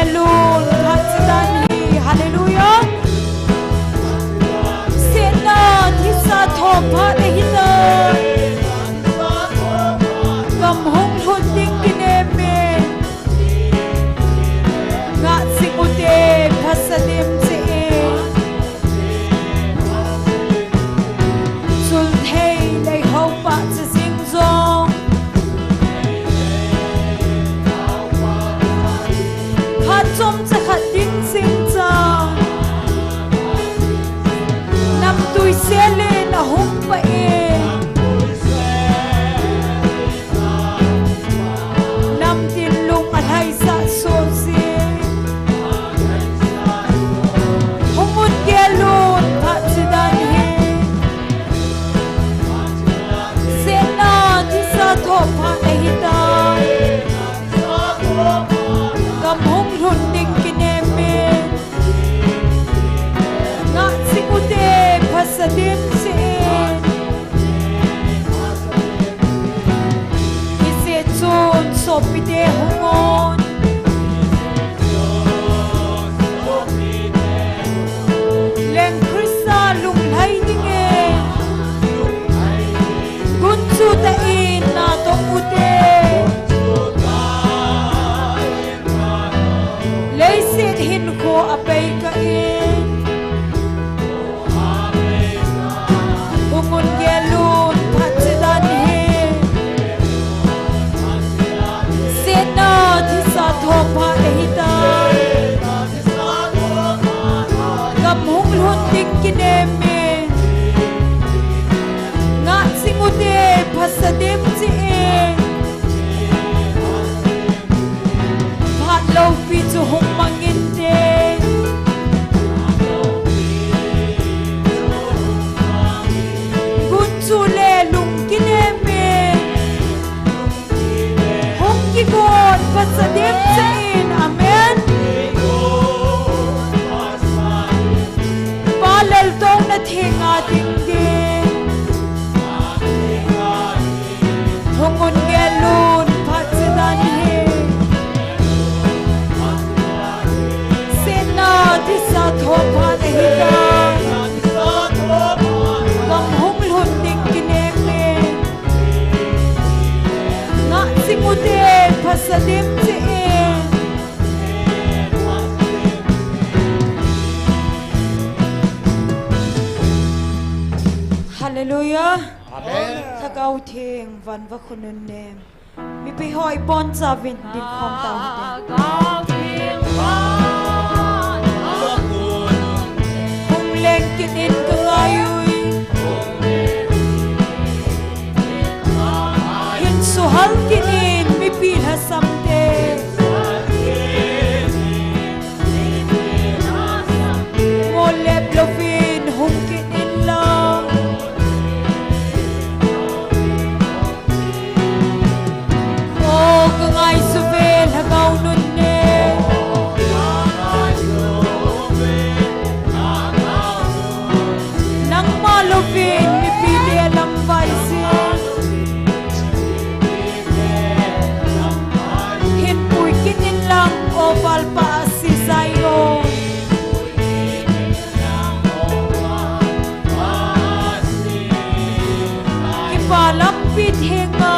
gelun hatdan hi hallelujah sena thisa thopa ehita kam hong hon ding kine me nga sikute phasadim se sul thei lei ho pa se sing zong khat chom cha khat din sing cha nam tui se le na hong pa e nam tin lung an hai sa so si Humut gelun patdan hi sena thisa thopa ehita kam hong run ding kine me nga sikute phasadim se ise chun sopite hongon leng krista lung lai dinge gun chu ta in na to ute lei sit hin ko apai ka in umun gelun patdan hi sena thisa thopa ehita kam hong lhon ding kine me nga singute phasadim chi phat lo pi chu hong mangin te gun chu le lung kine me hong ki gon phasadim chi amen palal tong na thinga ding ding hongon gelun patdan hi sena thisa thopa ehita kam hong lhon ding kine me nga singute phasadim chi hallelujah amen thakau thing van va khunun ne mi pi hoi bon cha vin din khom ta hum lek kin in ka ngayui hin su hal kin in mi pi ha samte mo lep lovin hum kin in la ngai su vel hagau nun ne nang ma lovin mi pi le lam vai si hin pui kin in lang o val pa si sayo ki pa lam pi thenga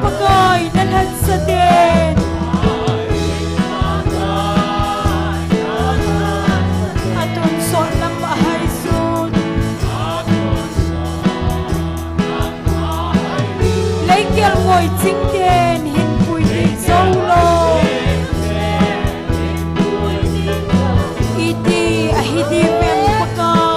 pagay nalhan sa din atun son lang mahay sun laikel ngoy ching din hin pui din solo iti ahidi mem pagay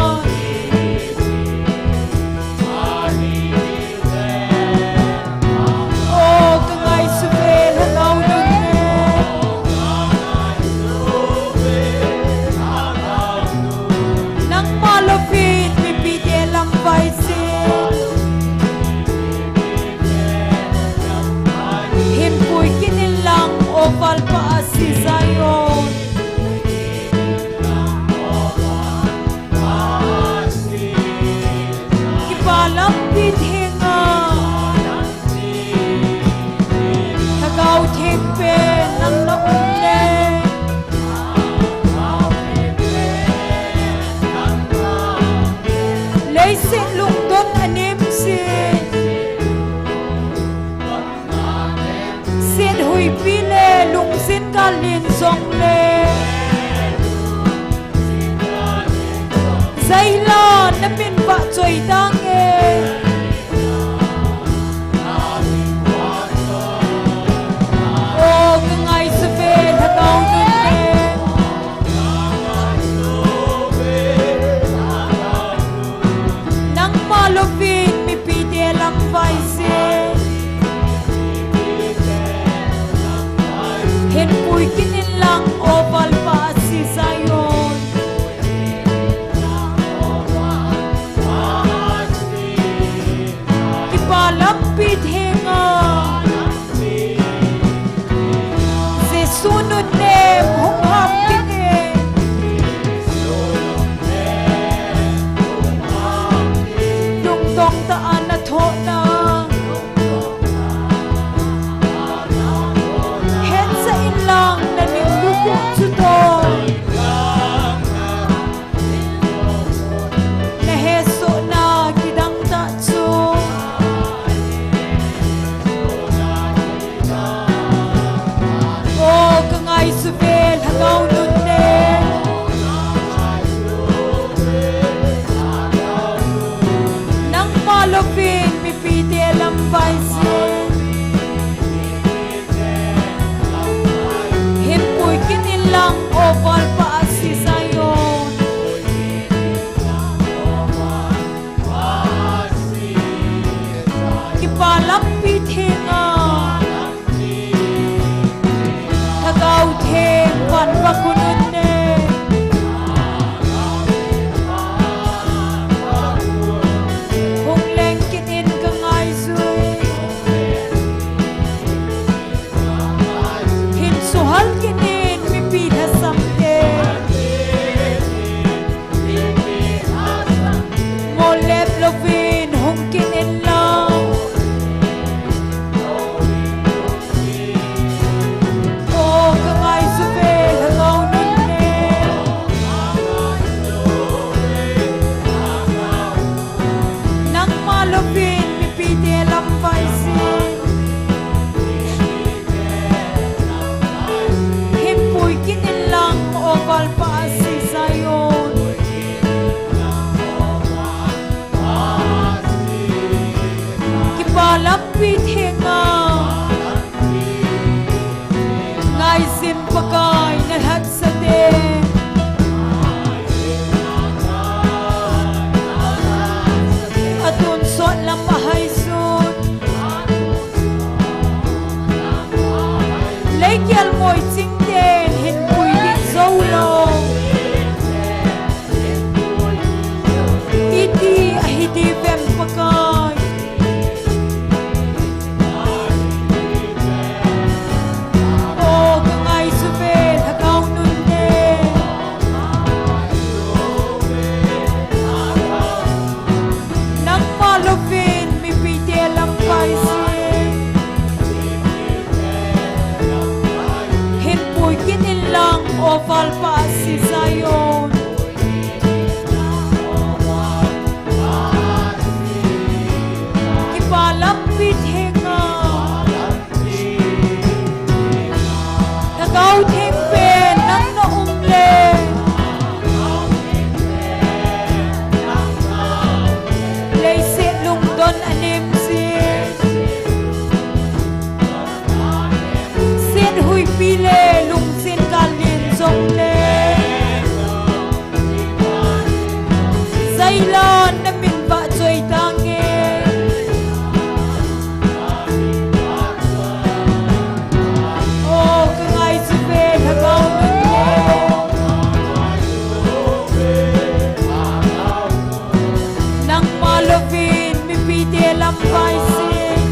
pithenga Jesunun nem hung ham kine Dung dong ta ana tho na Het sa ilang na nilukok suto Na heso na kidang tatso O kangay suvel hagaw nun ne Nang malupin mipiti alam baisin Himpuy kinilang opal paasi sayon Kipalapit hinga Tagaw theng van vakunun ne Hung leng kinin kangay sui Hin suhal kinin mipida samte Molep lovin hung kinin lang O kangay suvel hagaw nun ne Nang malupin mipiti alam baisin Himpuy kinilang oval paasi sayon Kipalapit hinga Ngay sin pagay nalhat sa din Atun sot lang mahaysun Laikyal mo'y tsingden Hinpuy din zolong Iti ahidi bem pagay O kangay suvel hagaw nun ne Nang malupin mipiti alam baisin Himpuy kinilang oval paasi sayon Kipalapit hinga Tagaw theng pen nang naumle Leise lungdon anim sin hui pile lung sin kalin zong le Zailan na min ba choy tange O kangay suvel hagaw nun ne Nang malupin mipiti alam baisin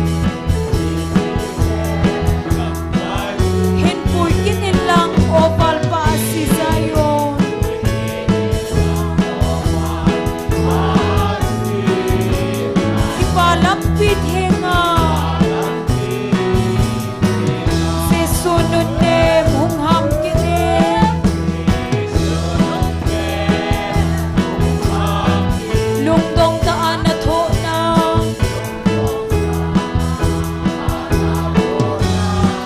Hinpuy kinilang opal paasi sayon Kipalapit hinga Sesunod nem hung ham kinin Lungdong taan na tho na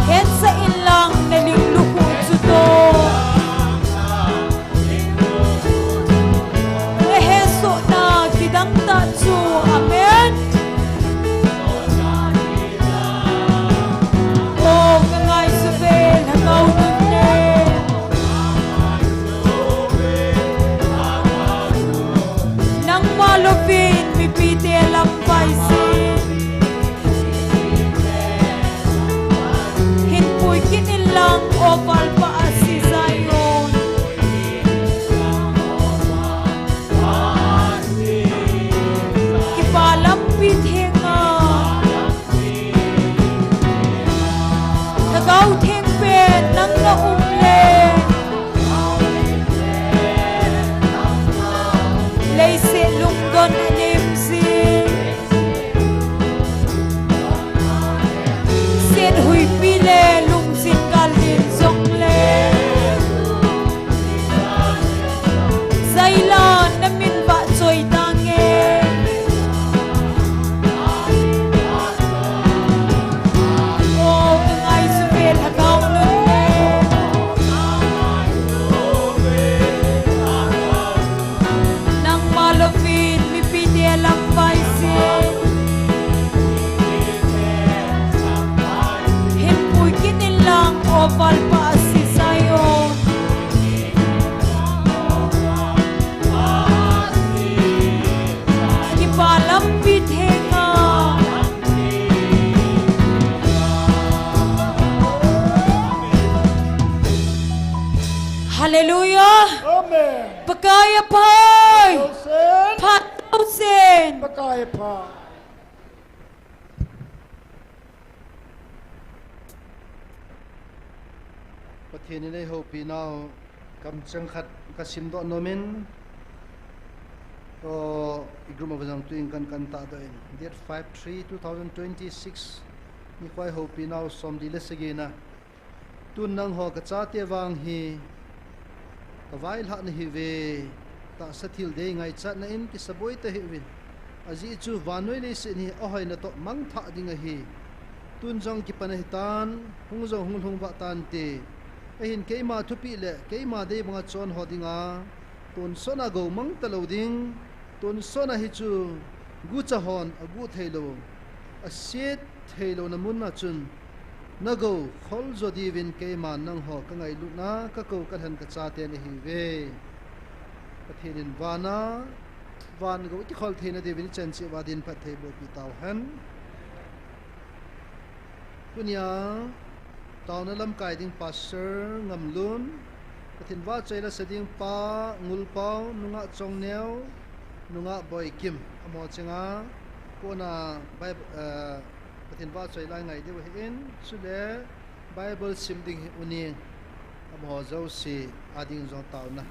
Het sa ilang nalinglukod suto Reheso na kidang tatsu Amen กายภัย เส้น พัดเต้าเซน ประกายพาประเทศนี้ได้โฮปีนาวกำจังขัดกสิมดอนมินก็อีกกลุ่มวังตัวเองกันตาด้วย Date 5/3/2026นี่ควายโฮปีนาวสมดีเลสกีนะตุนนังหอกระจาเตวังฮีกวายละนี่ฮิเวตาสถิลเดงไงจัดนั่นกิสบอยเตฮิวินอาจีจูวานวยเลสินี่อ๋อยนะโตมังท่าดิงฮีตุนจงกิปนหิตานหงจงหงบะตันเตเห็นเกยมาทุปีเละเกยมาเดบังจอนหอดิงาตุนโซนาโกมังตะโลดิงตุนโซนาฮิจูกูจะฮอนกูเทโลอาเซียเทโลนมุนนาจุนนโกขอลจดีวินเกยมานังหอกังไงลุนาก็กูกันหันกระจาเตนฮิเวประเทศวานาวันก็ที่ขอลเทนเดวินเชนซีวาดินประเทศบุปิตาวหันตุนยาตอนนั้นลำไก่ดิ้งปัสเซอร์งำลุนประเทศว่าใจละเสดิ้งป้างุลป้านุงะจงเนียวนุงะบอยกิมอมอจิงาก็น่าใบประเทศว่าใจละไงเดียวเห็นสุดเลยไบเบิลซิมดิ้งอุนีอมอเจ้าสีอาดิ้งจงเต่านะ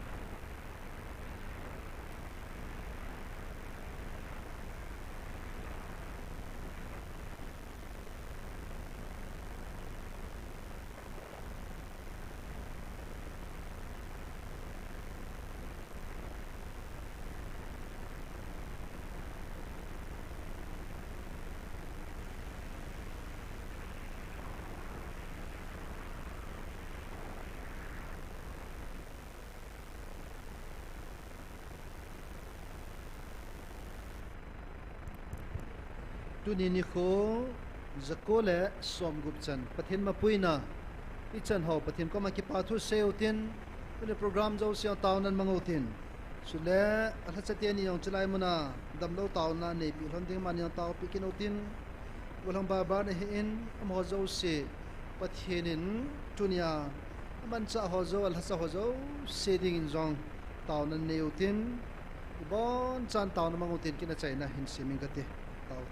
ตุนีนิโคจะโกเลสมกุบจันประเทศมาปุยนาอีจันหอประเทศก็มาคิปาทุเซลตินเป็นโปรแกรมเจ้าเสียงตาวนั้นมังอุตินสุดแล้วอัลฮัสเตียนียองจะไล่มุนาดำเล่าตาวนั้นในปีหลังเดียมันยังตาวปีกินอุตินวันหลังบาบาในเห็นมอเจ้าเสประเทศนั้นตุนียมันจะหอเจ้าอัลฮัสหอเจ้าเสดิ้งจงตาวนั้นในอุตินบอนจันตาวนั้นมังอุตินกินใจนะหินสิมิงกติตาว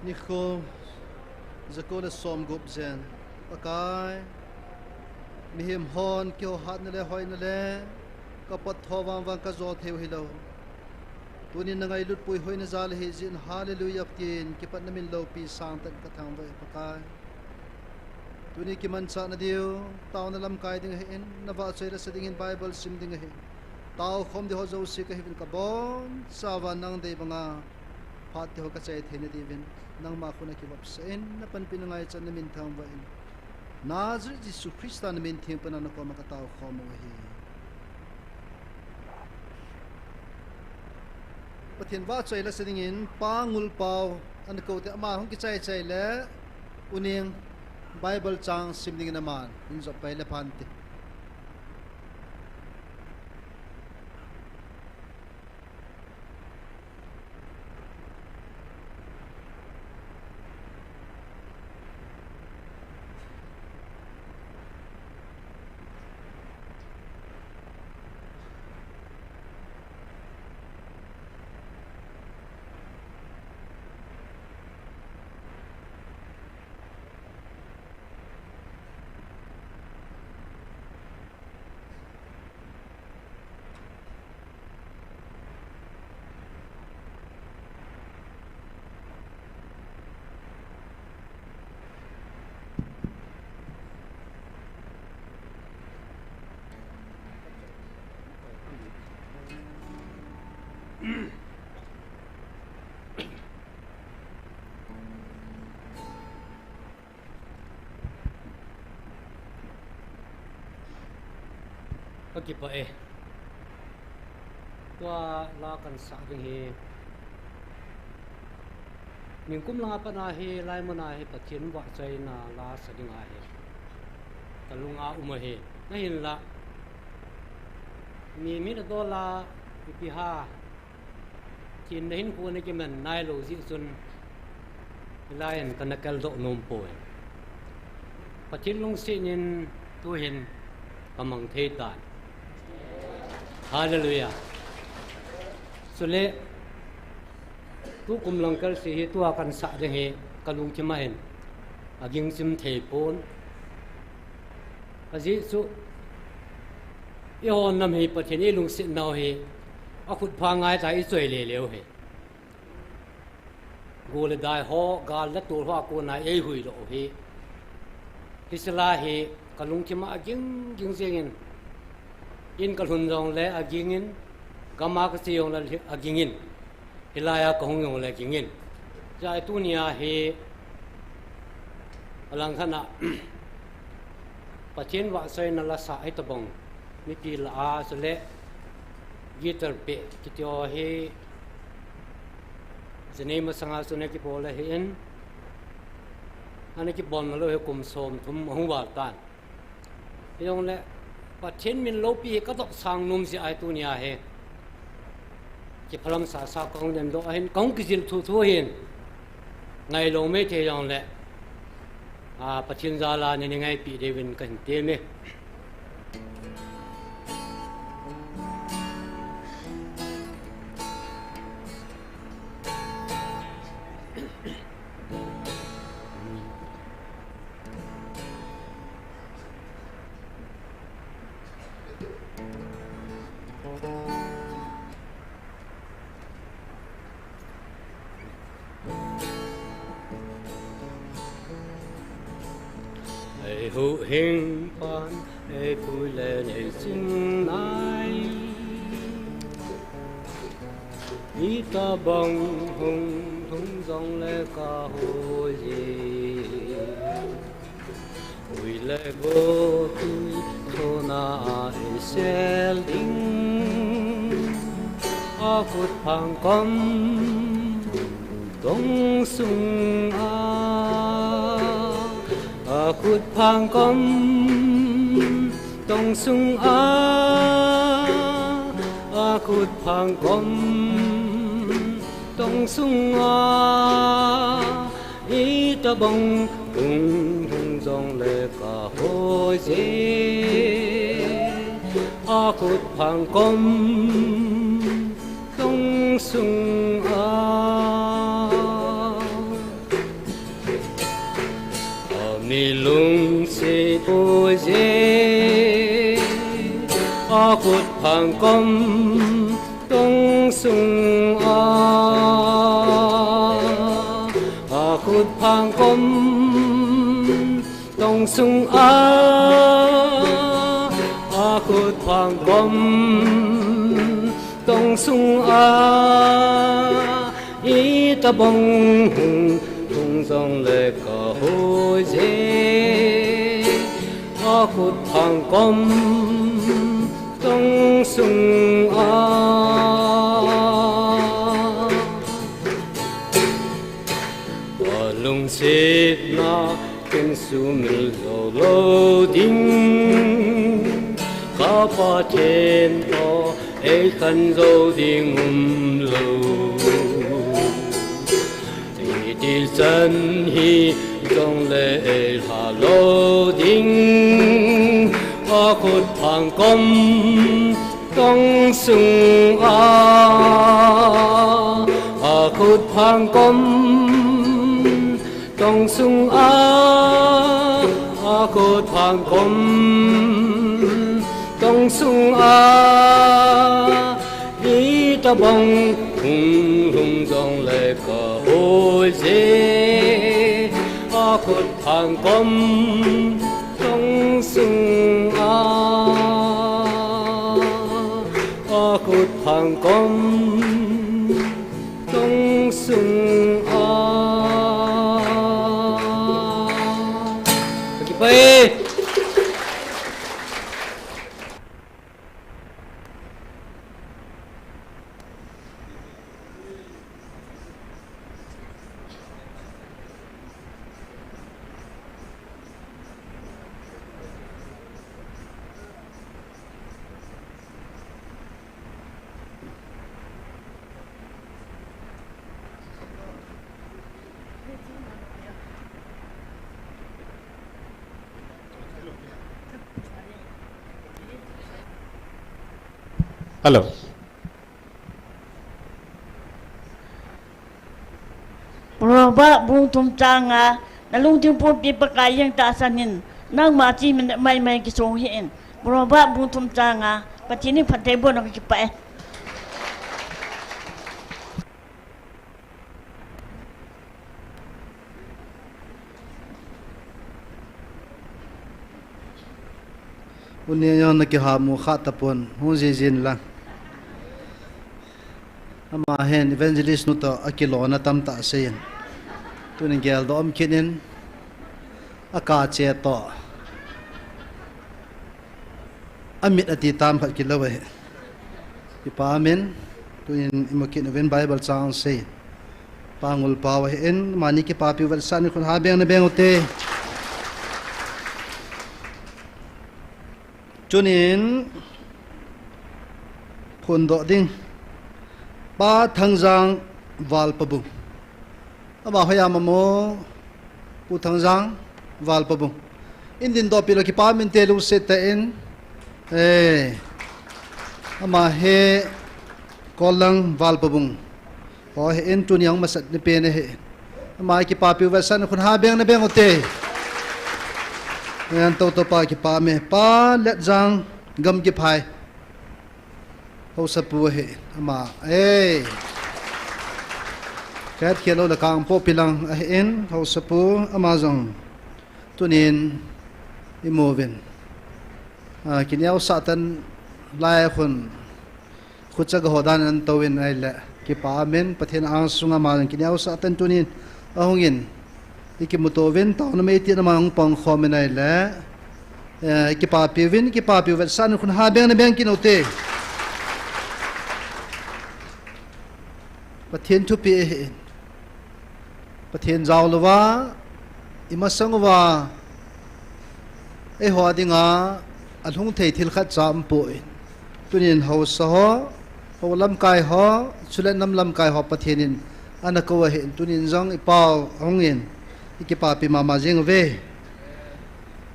ni khom zakola som gop zen pakai mihim hon kyo hat na le hoi na le kapat thowang wang ka zo theu hilo tunin na ngai lut pui hoi na zal hi zin hallelujah tin kipat na min lo pi sang tan ka thang vai pakai tuni ki man sa na dio taw na lam kai ding hin na va chai ra seding in bible sim ding hin taw khom de ho zo si ka hin ka bon sawa nang de banga phat de ho ka chai thene di vin nang ma khuna ki bap sen na pan pin ngai chan na min thang va in nazri jisu krista na min thim pana na ko ma ka taw khom hi pathin va chai la seding in pangul pau an ko te ma hong ki chai chai le uning Bible chang simning naman in zo pa elepante Pakipa tua la kan sa ding hi mingkum langa pa na hi lai mo na hi pathin wa chai na la sa ding a hi talunga uma hi na hin la mi na do la pi ha chin na hin pu na ki man nai lo ji chun lion kan kal do nom po pathin lung si nin tu hin kamang thei tan Hallelujah. Sule tu kum langkal si hi tu akan sa de he kalung chimahin aging sim thepon aji su i hon nam hi pathin i lung sit naw he akhut pha ngai ta i choi le leo he gole dai ho gal la tur ho ko na ei hui lo he hisla he kalung chima aging ging zengin in kalhun jong le agingin kama ka siong la agingin hilaya kahong yong le agingin jai tu nia he alang khana pathin wa sai na la sa ai tabong mi pi la a sele gitar pe kityo he jene ma sanga sune ki bola he en ane ki bon lo he kum som thum hung wa tan yong le pathin min lo pi ka dok sang num si ai tu nia he ki phalam sa sa kong dem do hen kong ki jil thu thu hin ngai lo me the yong le a pathin za la ni ngai pi devin kan te me hữu hình quan để vui lên để sinh ai ý ta bằng hùng thung dòng lệ ca hồ gì vui lệ vô tui thô na sẽ linh a phút phang com công sung a khut phang com tong sung a khut phang com tong sung ý ta bông cùng thung dòng lệ cả hôi dê a khut phang com tong sung ni lung se po je a khut phang kom tong sung a khut phang kom tong sung a khut phang kom tong sung a y ta bông tung dòng lệ cả hôi dê a khut phang kom tong sung a và lung xếp na kinh su mil lâu lâu ding khá pa trên to ấy khăn dâu ding lâu đi dân hi trong lễ hà lô ding a khut phang kom tong sung a khut phang kom tong sung a khut phang kom tong sung a y ta bông hùng hùng dòng lệ cả hôi dê a khut phang kom tong sung a khut phang kom tong sung a Bye. Hello. Berapa buntung canga, nalung timpun pipakai yang tak sanin, nang mati mai kisonghin. Berapa buntung canga, patini patebo nak kipai. Unia yon nakihamu khatapon huzizin lang ama hen evangelist nuto akilona tam ta sen tunin gel do am kinin aka che to amit ati tam phat kilawe ipamen tunin imakin ven bible chang se pangul pawa en mani ki papi wal san kun ha beng na beng ote chunin phun do ding ba thangjang wal pabung ama hoya mamo pu thangjang wal pabung indin do pilo ki pamin telu seta in ama he kolang wal pabung ho he en tunyang masat ni pene he ama ki papi wasan kun ha beng na beng ote yan to pa ki pa me pa let jang gam ki phai ho sapu he ama kat khelo la kang po pilang a en ho sapu ama jang tunin imoven kinyao satan lai khun khucha ga hodan an towin ai la ki pa men pathen ang sunga ma kinyao satan tunin ahungin ikimutovin taon na may iti namang pang khomenay la ikipapivin ikipapivin san kun habeng na beng kinote patien tupi patien zawlawa imasangwa ho dinga alhung thei thil khat cham po tunin ho saho ho lam kai ho chulen lam kai ho patienin anakawa he tunin jang ipaw hongin ikipapi mama jing ve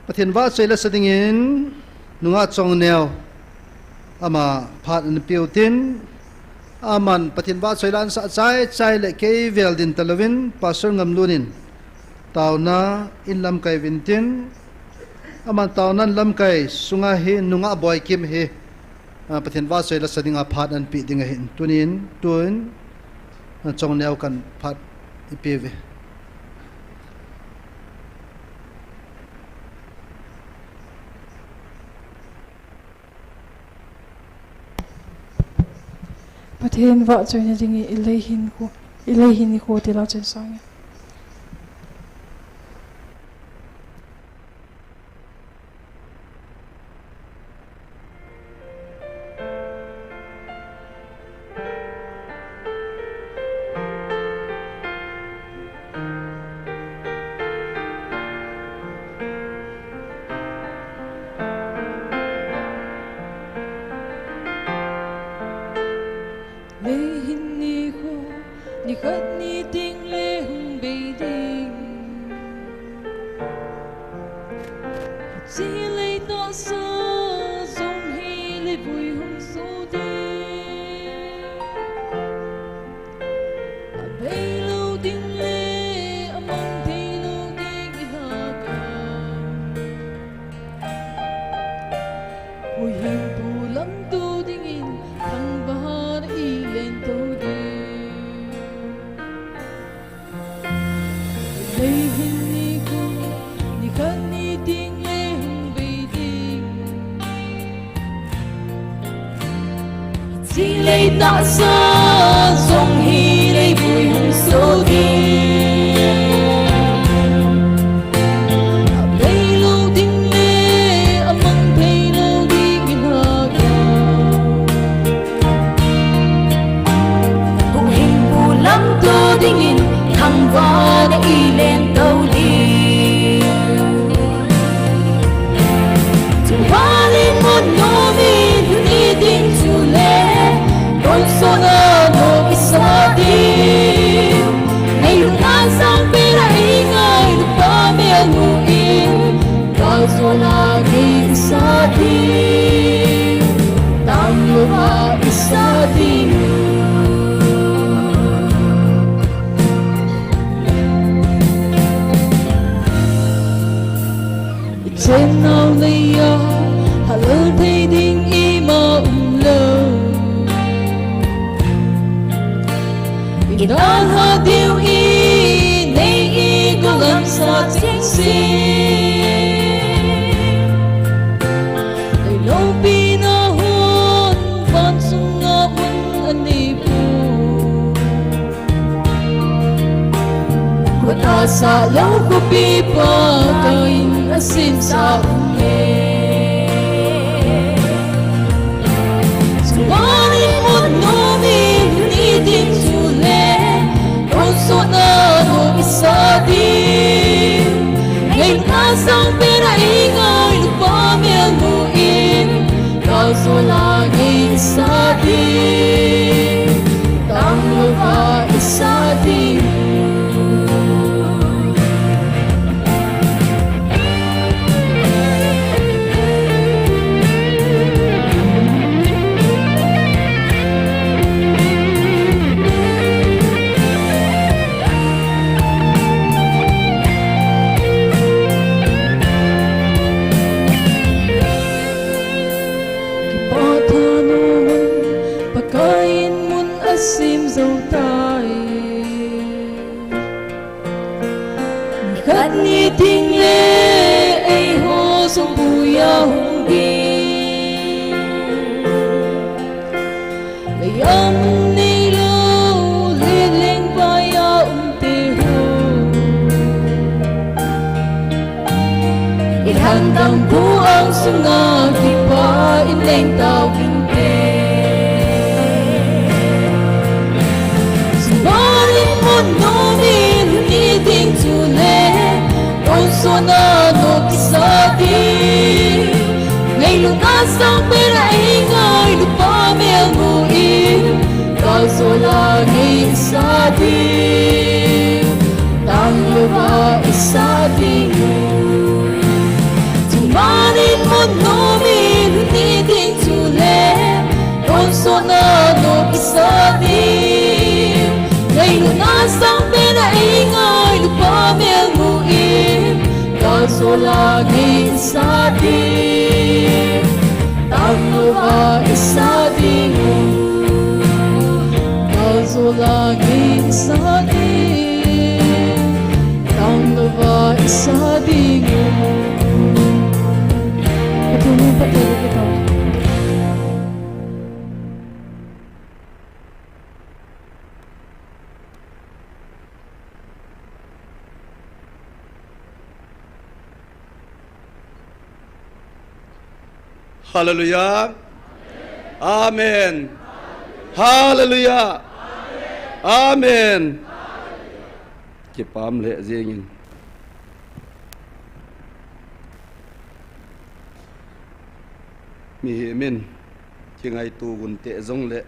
pathin wa chela sadingin nunga chong neo ama phat an piutin aman pathin wa choilan sa chai le ke vel din talovin pasor ngam lunin tàu na in lam kai vintin aman tàu nan lam kai sunga hi nunga boy kim hi pathian wa soi la sadinga phat an pi dinga hin tunin tun chong neu kan phat ipe ve Pathian wa choi na dingi ilai hin ko ti la chen sang ni khat ni ting le hung be ding chỉ lấy to sơ sông hi lấy vui hung số đi bay lâu ting le among thi lâu đi ha ka vui hung bu lam tu ding in thăng bahar i lên tu đi chỉ lấy tạ sơ dòng hi lấy vui hung số đi bay lâu tình lệ among thấy lâu đi nghìn hà cùng hình phù lắm tô đi nghìn thăng va để y lên tàu đi dù hoa lên một nô mi đi tình chủ lệ con sona no isadi ngay lúc an sang pera ingay lupa me anuin con sona ni isadi tam lupa isadi trên nào lấy ya halal thấy đinh ima lâu Inan ha diu i nei i ko lam sa ting si Ai lo pi na hon van sung nga un ani pu Ko ta sa lau ko pi pa kain asim sa unge Suwani mo no mi ni ding sona no isadi ngay nga sang pera ingay lupa me anuin kau sona ngay isadi tam lupa isadi sim dâu tai khát ni tiếng lệ ai hô sông buya hung đi ngày âm ni lâu lên lên vai tê hô in hàng tang bu ang sunga kipa in lên tao kinh tê no mi ni ding tu le con sona no kisadi ngay lúc ta sang pera ingay lupa me anuin kau sona ngay isadi tam lupa isadi tumanin mo no mi ni ding tu le con sona no kisadi ngay lúc na sang pera ingay lupa me anuin lagi sading Tangluba isading Kaso lagi sading Tangluba isading Patuloy pa tayo kita. Hallelujah. Amen. Hallelujah. Amen. Ki pam le zingin. Mi himin ki ngai tu gun te zong le.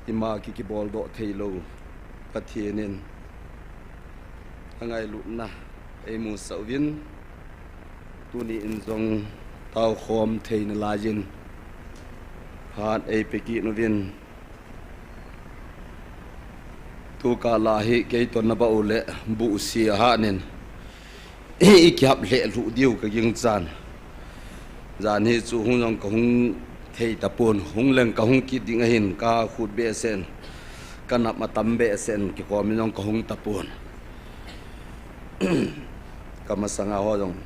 Ima ki bol do thei lo pathienin. Angai lu na e mu sawin tu ni in zong tao khom thei na lajin han ei peki no vin tu ka la hi ke ton na ba ule bu si ha nen e kyap le lu diu ka ging chan zan hi chu hung jong ka hung thei ta pon hung leng ka hung ki ding hin ka khut be sen ka nap ma tam be sen ki khom jong ka hung ta pon ka ma sanga ho jong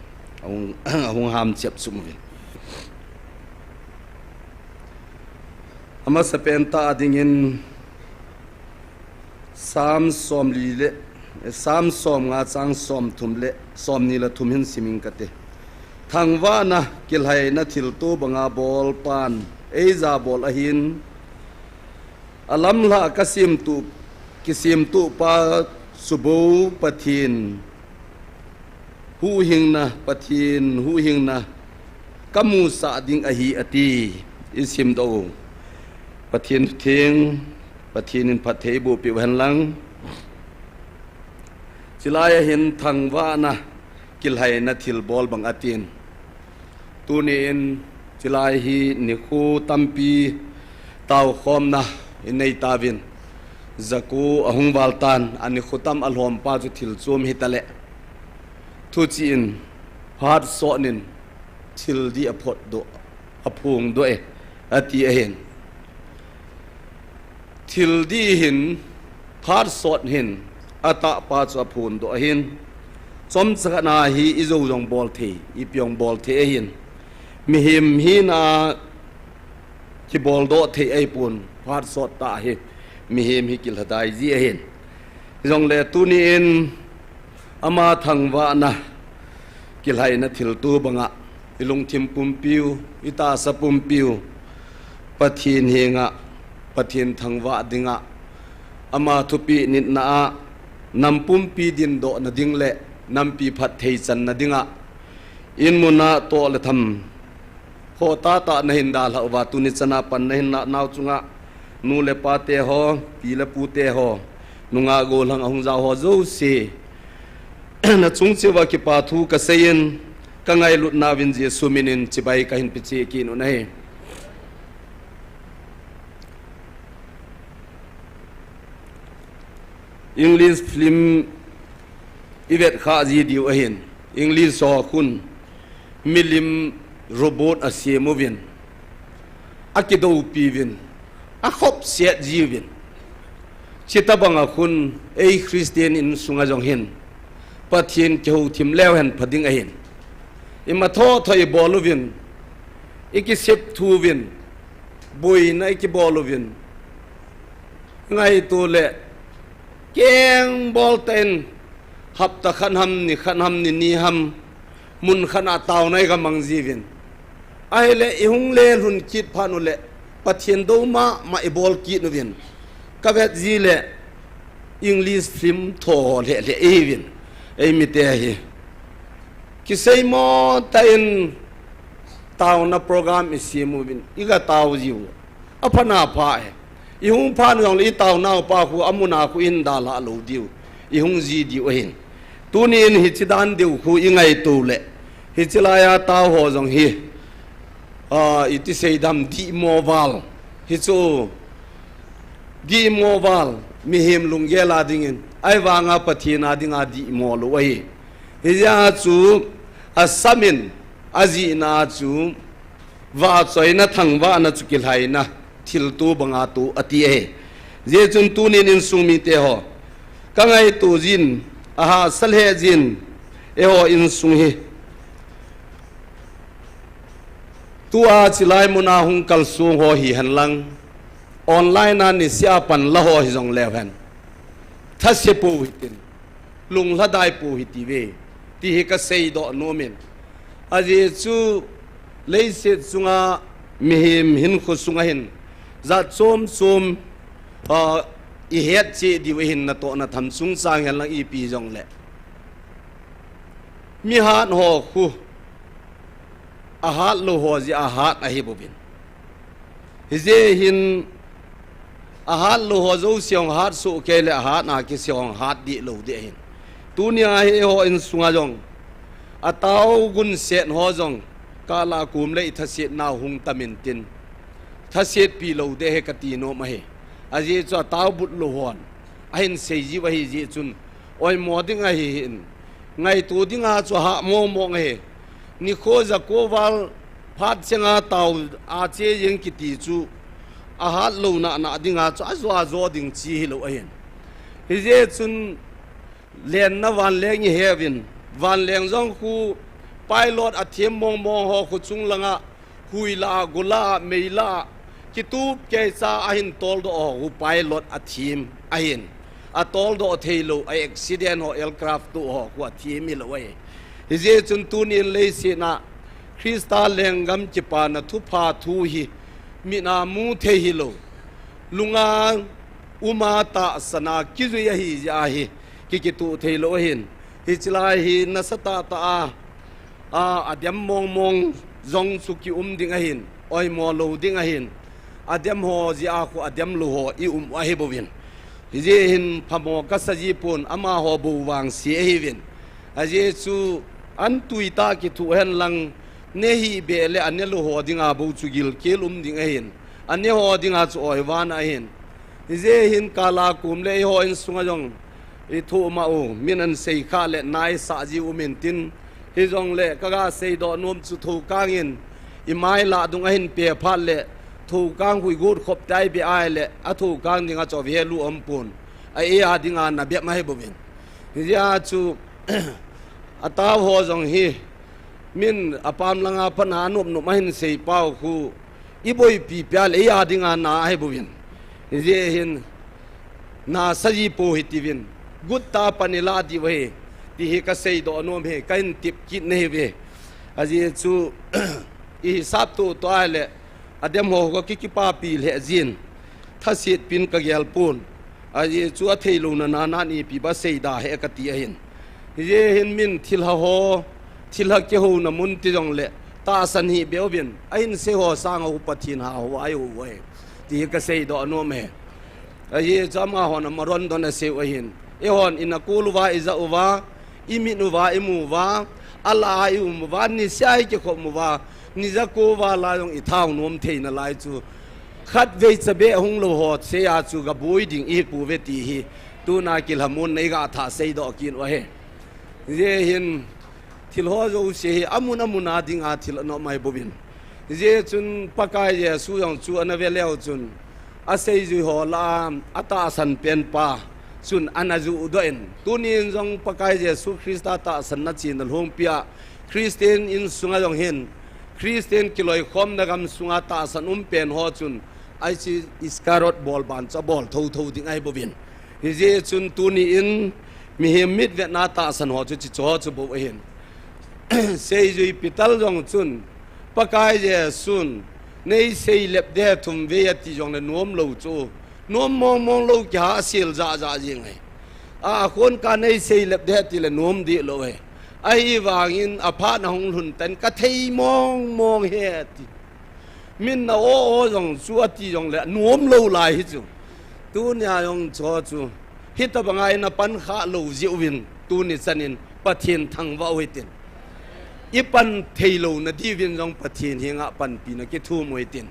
ông ham chep sum vi ama sapenta dingin sam som li le sam som nga chang som thum le som ni la thum hin siming kate thangwa na kilhai na thil tu banga bol pan eiza bol ahin alam la kasim tu kisim tu pa subo pathin hu hing na pathin hu hing na kamu sa ding ahi ati isim do pathin thing pathin in pathei bu pi han lang chilaya hin thangwa na kilhai na thil bol bang atin tunin chilai hi ni khu tampi taw khom na inei tavin zaku ahung baltan ani khutam alhom pa chu thil chum hitale thu chin hat so nin thil di aphot do aphung do e ati a hen thil di hin hat so hin ata pa chu aphun do hin chom chakana hi izo jong bol the ipyong bol the hin mi him hi na ki bol do the ai pun hat so ta hi mi him hi kil hadai ji a hin jong le tu ni in ama thangwa na kilhai na thil tu banga ilung thim pumpiu ita sa pumpiu pathin hinga pathin thangwa dinga ama thupi nit na nam pumpi din do na ding le nampi phat thei chan na dinga in muna to le tham ho ta ta na hin dal wa tu ni chana pan na hin na naw chunga nu le pa te ho pi le pu te ho nunga go lang ahung za ho zo se na chung chewa ki pa thu ka seyin ka ngai lut na vin je suminin chibai ka hin pichi ki no nei English film ivet kha ji diu ahin English so khun milim robot asiemovin akido pivin a khop set jivin chitabanga khun ei Christian in sunga jong hin pathin keu thim lew hen phading ahin ima tho thoi bolovin iki sep thuvin boi na iki bolovin ngai tu le keng bolten hapta khan ham ni ham mun khana taw nai ga mangjivin ai le ihung le hun kit phanu le pathin do ma ibol kit no vin ka vet ji le English film tho le evin ei mi te hi ki sei mo tain taw na program isimu vin iga taw jiu apana pha e ihung phan yong li taw na pa khu amuna khu in da la lo diu ihung ji di o hin tunin hi chidan diu khu ingai tu le hi chilaya taw ho jong hi iti sei dam di moval hi chu di moval mi him lung ge la dingin ai wanga pathina dinga di mo lo ai Hiya chu asamin azi na chu va choi na thang va na chu kilhai na thil tu banga tu ati e je chun tu nin in sumi te ho kangai tu jin aha salhe jin e ho in sung hi tua chilai muna hung kal sung ho hi han lang online na ni sia pan la ho hi jong le han thase pu hitin lung la dai pu hi ti ve ti he ka sei do no men aji chu leise chunga mihim hin khu sunga hin za chom chom i het chi di we hin na to na tham sung sang han lang i pi jong le mi han ho khu a hat lo ho ji a hat a hi bobin je hin a hat lo ho zo siong hat su ke le a hat na ki siong hat di lo de hin tu nia he ho in sunga jong a tau gun set ho jong kala kum le tha set na hung tamin tin tha set pi lo de he ka ti no ma he a je cho tau but lo hon a hin sei ji wa hi ji chun oi mo ding a hi hin ngai tu ding a cho ha mo mo nge ni kho za ko wal phat chenga tau a che yeng ki ti chu a hat lo na na ding a cho a zo ding chi hi lo a hin hi je chun len na van leng hi hevin van leng jong khu pilot a thiam mong mong ho khu chung langa huila gula meila ki tu ke sa a hin tol do hu pilot a thim a hin a tol do thelo a accident ho aircraft tu ho ku a thim mi lo we hi je chun tu ni le si na krista lengam chi pa na thu pha thu hi mi na mu the hi lo lunga uma ta sana ki zu ya hi ja hi ki tu thelo hin hi chila hi na sata ta a adem mong mong zong suki ding a hin oi mo lo ding a hin adem ho ji a khu adem lo ho I a hi bovin hi je hin phamo ka sa ji pun ama ho bu wang si hi vin a je chu an tuita ki thu hen lang ne hi be le an lo ho ding a bu chu gil ke ding a hin an ne ho ding a chu oi wan a hin hi je hin kala kum le ho in sunga jong I thu ma o min an sei kha le nai sa ji min tin hi jong le ka ga sei do nom chu thu kang in I mai la dung a hin pe phat le thu kang hui gut khop tai be ai le a thu kang ding a cho ve lu om pun a e a ding a na be ma he bo bin hi ja chu a ta ho jong hi min apam langa pana nup nu ma hin sei pau khu I boi pi pya le e a ding a na he bo bin hi je hin na sa ji po hi ti vin gutta panila di we ti he ka sei do nom he kain tip kit ne ve aji chu I sap tu to ale adem ho ko ki pa pi le jin thasit pin ka gel pun aji chu a theilu na na ni pi ba sei da he ka ti hin ye hin min thil ha ho thil ha ke ho na mun ti jong le ta san hi beobin ain se ho sang ho pathin ha ho ai ho we ti ka sei do nom he aji chama ho na maron don na se hin e hon ina kulwa iza uwa iminuwa imuwa ala imuwa ni sai ke kho muwa ni za ko wa la yong I thau nom thei na lai chu khat ve chabe hung lo ho se ya chu ga boi ding I pu ve ti hi tu na kil hamun nei ga tha sei do kin wa he je hin thil ho zo se amun amuna ding a thil no mai bobin je chun pakai je su yong chu ana ve leo chun a sei ju ho la ata san pen pa chun anazu udoin tunin jong pakai jesu krista ta sanna chin hong pia christian in sunga jong hin christian kiloi khom nagam sunga ta san pen ho chun ai chi iskarot bol ban cha bol tho tho ding ai bobin hi je chun tuni in mi hem mit ve na ta san ho chu chi cho chu bo hin sei jui pital jong chun pakai jesun nei sei lep de thum ve ti jong le nom lo chu nom mong mong lo kya sil za za jing hai a khon ka nei sei lep de ti le nom di lo hai ai wangin apha na hong hun tan ka thei mong mong he ti min na o jong chu ati jong le nom lo lai hi chu tu nya jong cho chu hit ta bangai na pan kha lo ji win tu ni chanin pathin thang wa oi tin I pan thei lo na di win jong pathin hinga pan pi na ki thu moi tin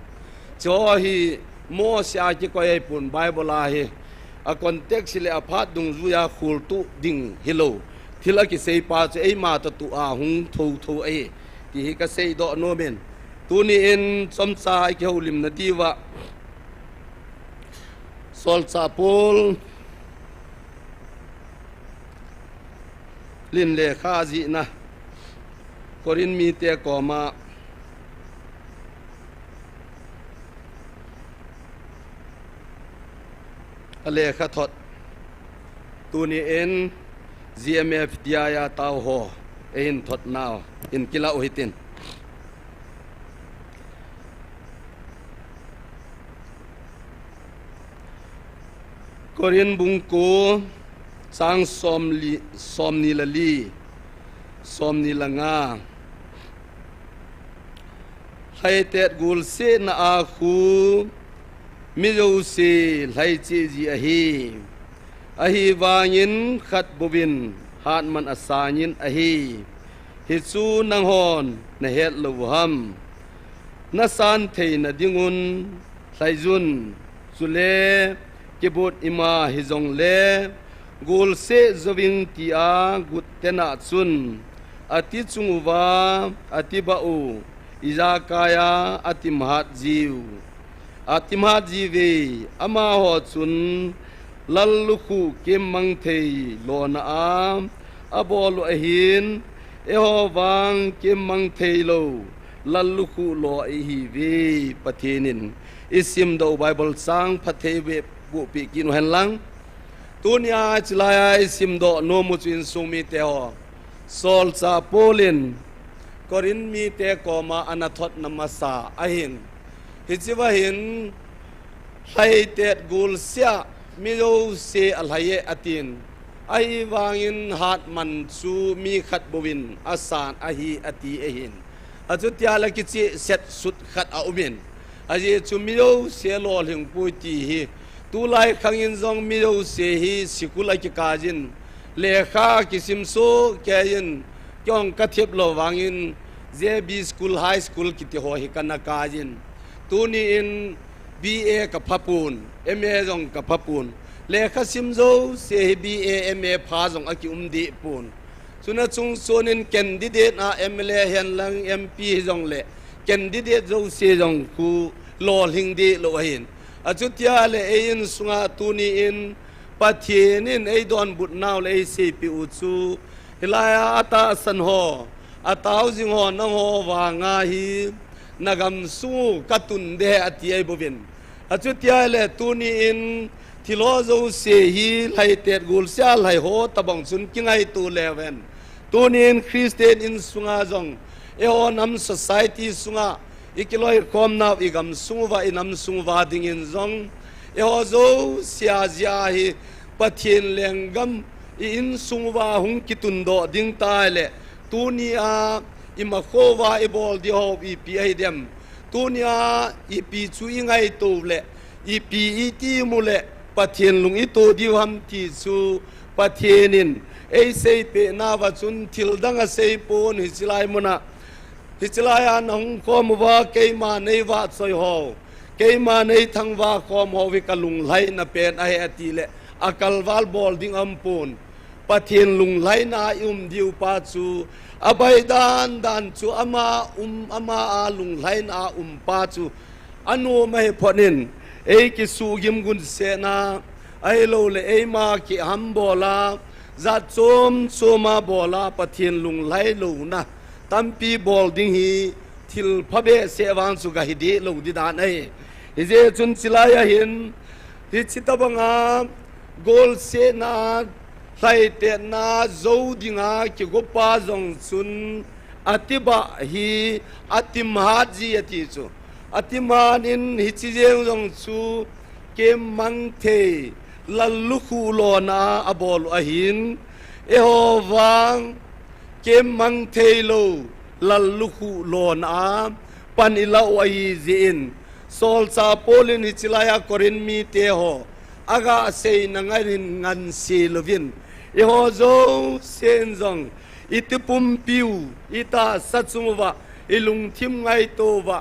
cho hi mo sia ki ko ai pun bible a hi a context le a phat dung zu ya khul tu ding hilo thila ki sei pa che ei ma ta tu a hung thu thu ei ti hi ka sei do no men tu ni in som sa ai ke holim na diwa sol sa pol lin le kha ji na korin mi te ko ma ale kha thot tu ni in GMF dia ya tau ho in thot now in kila uhitin korin bungko sang som ni la nga hai tet gul se na a khu mi zo se lai chi ji a hi wangin khat bobin han man asanin a hi chu nang hon na het lo ham na san thei na dingun lai jun chule kibut ima hi zong le gul se zowing ti a gut tena chun ati chungwa ati ba u iza kaya ati mahat jiu ati mahat jive ama ho chun lallu khu kim mang thei lo na a abolu ahin e ho wang kim mang thei lo lallu khu lo a hi ve pathenin isim do bible sang phathe ve bu pi kin han lang tunia chilaya isim do no mu chin sumi te ho sol cha polin korin mi te ko ma anathot namasa ahin hichiwa hin hai tet gul sia mi lo se alhaye atin ai wangin hat man chu mi khat bowin asan ahi ati ehin ajutia la kichi set sut khat a umin aji chu mi lo se lo hing pu ti hi tu lai khangin jong mi lo se hi sikula ki kajin lekha kisim so kayin kyong kathep lo wangin JB school high school kiti ho hi kana kajin tu ni in BA ka phapun MA jong ka phapun lekha simzo se BA MA pha jong aki umdi pun suna chung sonin candidate na MLA hen lang MP jong le candidate zo se jong ku lo hingdi lo hin achutia le ein sunga tuni in pathienin ei don but naw le se pi u chu hilaya ata san ho ataw jing ho nang ho wa nga hi nagam su katun de ati ai bovin achutia le tuni in thilozo se hi lai tet gul sia lai ho tabang sun kingai tu leven tuni in Christian in sunga jong e ho nam society sunga ikiloi kom na igam sungwa inam sungwa ding in zong e ho zo sia zia hi pathin lengam in sungwa hung kitun do ding ta le tunia ima khowa ibol di ho pi ai dem tunia ipi chu ingai to le ipi iti mule pathin lung i to di ham ti chu pathinin ei sei pe na wa chun thil danga sei pon hi chilai mona hichilaya nong khom wa keima nei wa choi ho keima nei thang wa khom ho wi kalung lai na pen a he ati le akal wal bol ding ampun pathin lung lai na diu pa chu abai dan chu ama a lung lai na pa chu anu mai phonin ei ki su gim gun se na ai lo le ei ma ki ham bola za chom choma bola pathin lung lai lo na tampi bol ding hi thil phabe sewang su ga hi de lo di dan ai je chun chilaya hin hi chitabanga gol se na sai te na zo dinga ki gopa jong chun atiba hi atim haji ati chu atiman in hi chi jong chu ke mang the lallu khu lo na abol ahin e ho wang ke mang thei lo lallu khu lon a pan ila wai zin sol cha polin chilaya korin mi te ho aga sei nangarin ngan se lovin e ho zo sen jong itipum piu ita sachumwa ilung thim ngai to wa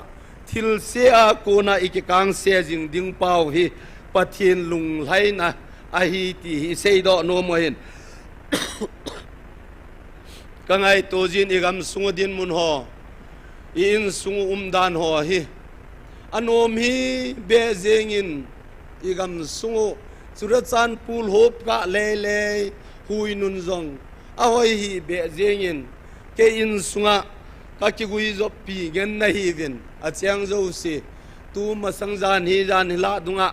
thil se a kona ikikang se jing ding pau hi pathin lung lai na a hi ti sei do no mo hin ka ngai to jin igam sungu din mun ho in sungu dan ho hi anom hi be zengin igam sungu surachan pul hop ka le hui nun zong ahoi hi be zengin ke in sunga ka ki gui zo pi gen na hi vin a chang zo se tu ma sang jan hi jan la dunga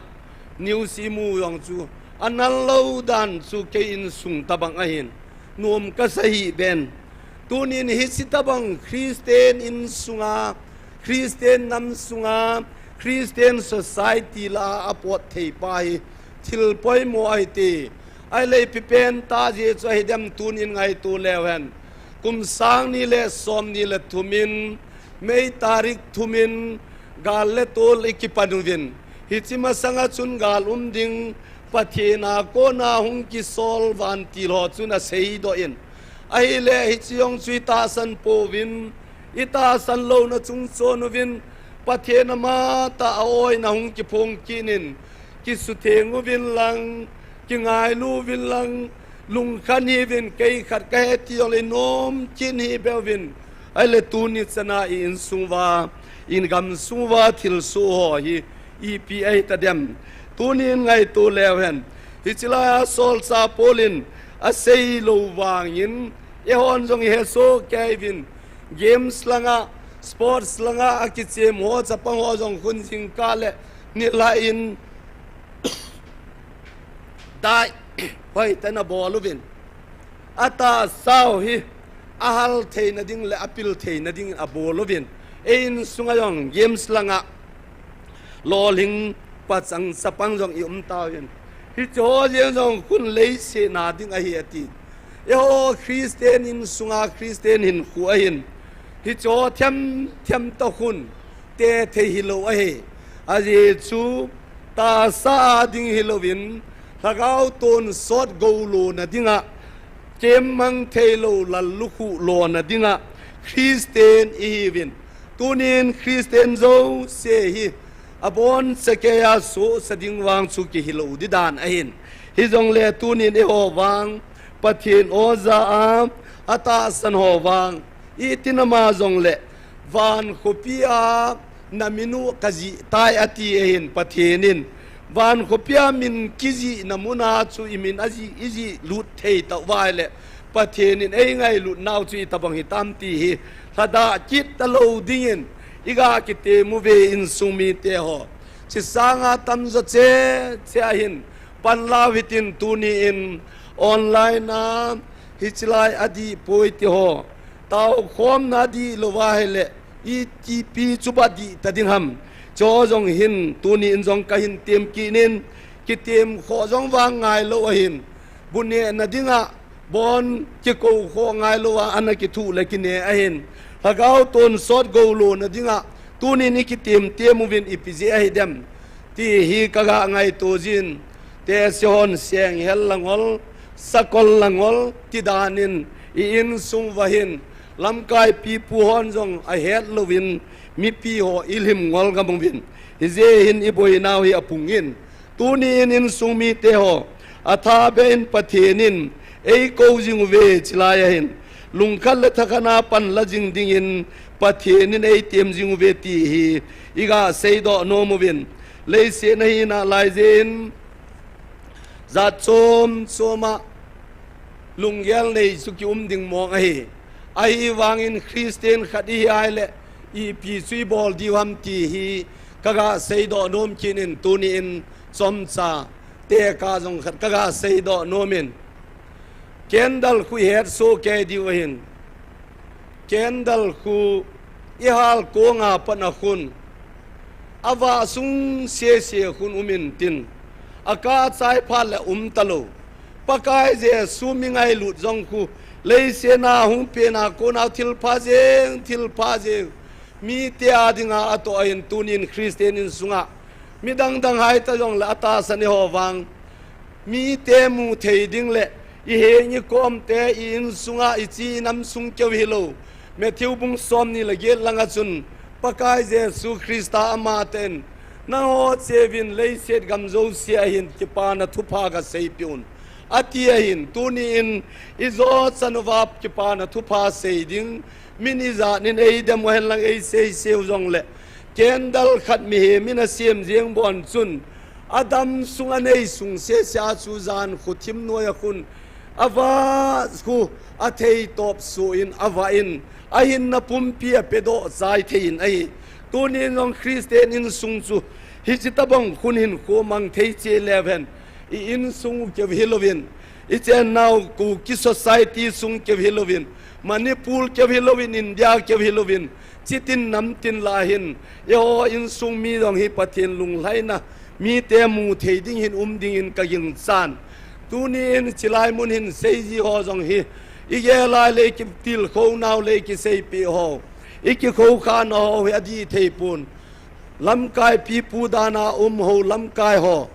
niu si mu yong chu anal lo dan chu ke in sung tabang a hin nom ka sahi ben tunin hi si tabang Christian in sunga Christian nam sunga Christian society la apot thei pai thil poi mo ai ti ai le pi pen ta je cho hi dem tunin ngai tu lewen kum sang ni le som ni le thumin mei tarik thumin gal le tol ikipanuvin hichima sanga chun gal ding pathena ko na hung ki sol van ti lo chuna sei do in ai le hichiong chui ta san po vin ita san lo na chung chonu vin pathena ma ta oi na hung ki phong kinin ki su thengu vin lang ki ngai lu vin lang lung khan hi vin kei khat ka he ti ole nom chin hi belvin ai le tu ni chana in sungwa in gam sungwa thil su ho hi EPA ta dem tu ni ngai tu lewen hi chila sol sa polin a sei lo wang in e hon jong he so kevin games langa sports langa akiche mo chapang ho jong khun sing ka le ni la in dai hoi tana boluvin ata sao hi ahal theina ding le apil theina ding a boluvin ein sungayong games langa loling pachang sapang jong i tawin hi cho je jong kun lei se na ding a hi ati yo Christian in sunga Christian in huain hi cho them to khun te the hi lo a he a je chu ta sa ding hi lovin thagau ton sot go lo na dinga kem mang thelo la luku lo na dinga Christian even tunin Christian zo se hi abon sekeya so sading wang chu ki hilo di dan ahin hi jong le tunin e ho wang pathin oza a ata san ho wang itinama jong le van khopia naminu kazi tai ati ahin pathinin van khopia min kizi namuna chu imin aji iji lut thei ta waile pathenin ei ngai lut nau chu tabang hi tam ti hi hada kit talo dingin iga kite muve in sumi te ho si sanga tam zo che hin panla vitin tuni in online na hichlai adi poiti ho tau khom na di lowaile i ti pi chubadi tading ham cho jong hin tuni in jong ka hin tem kinin kitem kho jong wang ngai lo hin bunne na dinga bon ki ko kho ngai lo wa anaki thu le kine a hin hagau ton sot go lo na dinga tuni ni kitem temuvin ipije a hidem ti hi kaga ngai to jin te sion seng hel langol sakol langol ti danin in sung wahin lamkai pi pu hon jong a het lovin mi pi ho ilhim ngol gamong vin hize hin iboi naw hi apungin tuni in sung mi te ho atha ben pathenin ei ko jing ve chilaya hin lungkhal le thakana pan la jing dingin pathenin ei tem jing ve ti hi iga seido no movin le se nahi na laizen za chom choma lungyal nei suki ding mong ai wangin Christian khadi ai le i pi sui bol diwam ti hi kaga seido nom kinin tuni in somcha te ka jong khat kaga seido nomin kendal khu het so ke diwahin kendal khu ihal ko nga pana khun awa sung se khun umin tin aka chai phal talo pakai je sumingai lut jong khu leise na hung pe na ko na thil pha je mi te adinga ato ain tunin Christian in sunga mi dang hai ta jong la ta sane ho wang mi te mu thei ding le i he ni kom te in sunga i chi nam sung ke hilo me thiu bung som ni la gel langa chun pakai je su Krista amaten na ho chevin leiset gamzo sia hin ki pa na thupa ga sei piun atia hin tuni in izo sanwap ki pana thupa seiding miniza nin ei dem hen lang ei sei seu jong le kendal khat mi he mina siam jeng bon chun adam sunga nei sung se sia chu zan khuthim noya khun awa khu athei top su in awa in ahin na pumpia pedo zai thein ai tuni nong Christian in sung chu hi chitabong khun hin ko mang thei che leven I in sung ke hilovin it's now ku ki society sung ke hilovin Manipur ke hilovin India ke hilovin chitin nam tin lahin yo in sung mi dong hi pathin lung laina mi te mu thei ding hin ding in ka yin san tuni in chilai mun hin sei ji ho jong hi ige lai le ki til kho naw le ki sei pi ho iki kho kha no ho adi thei pun lam kai pi pu dana ho lam kai ho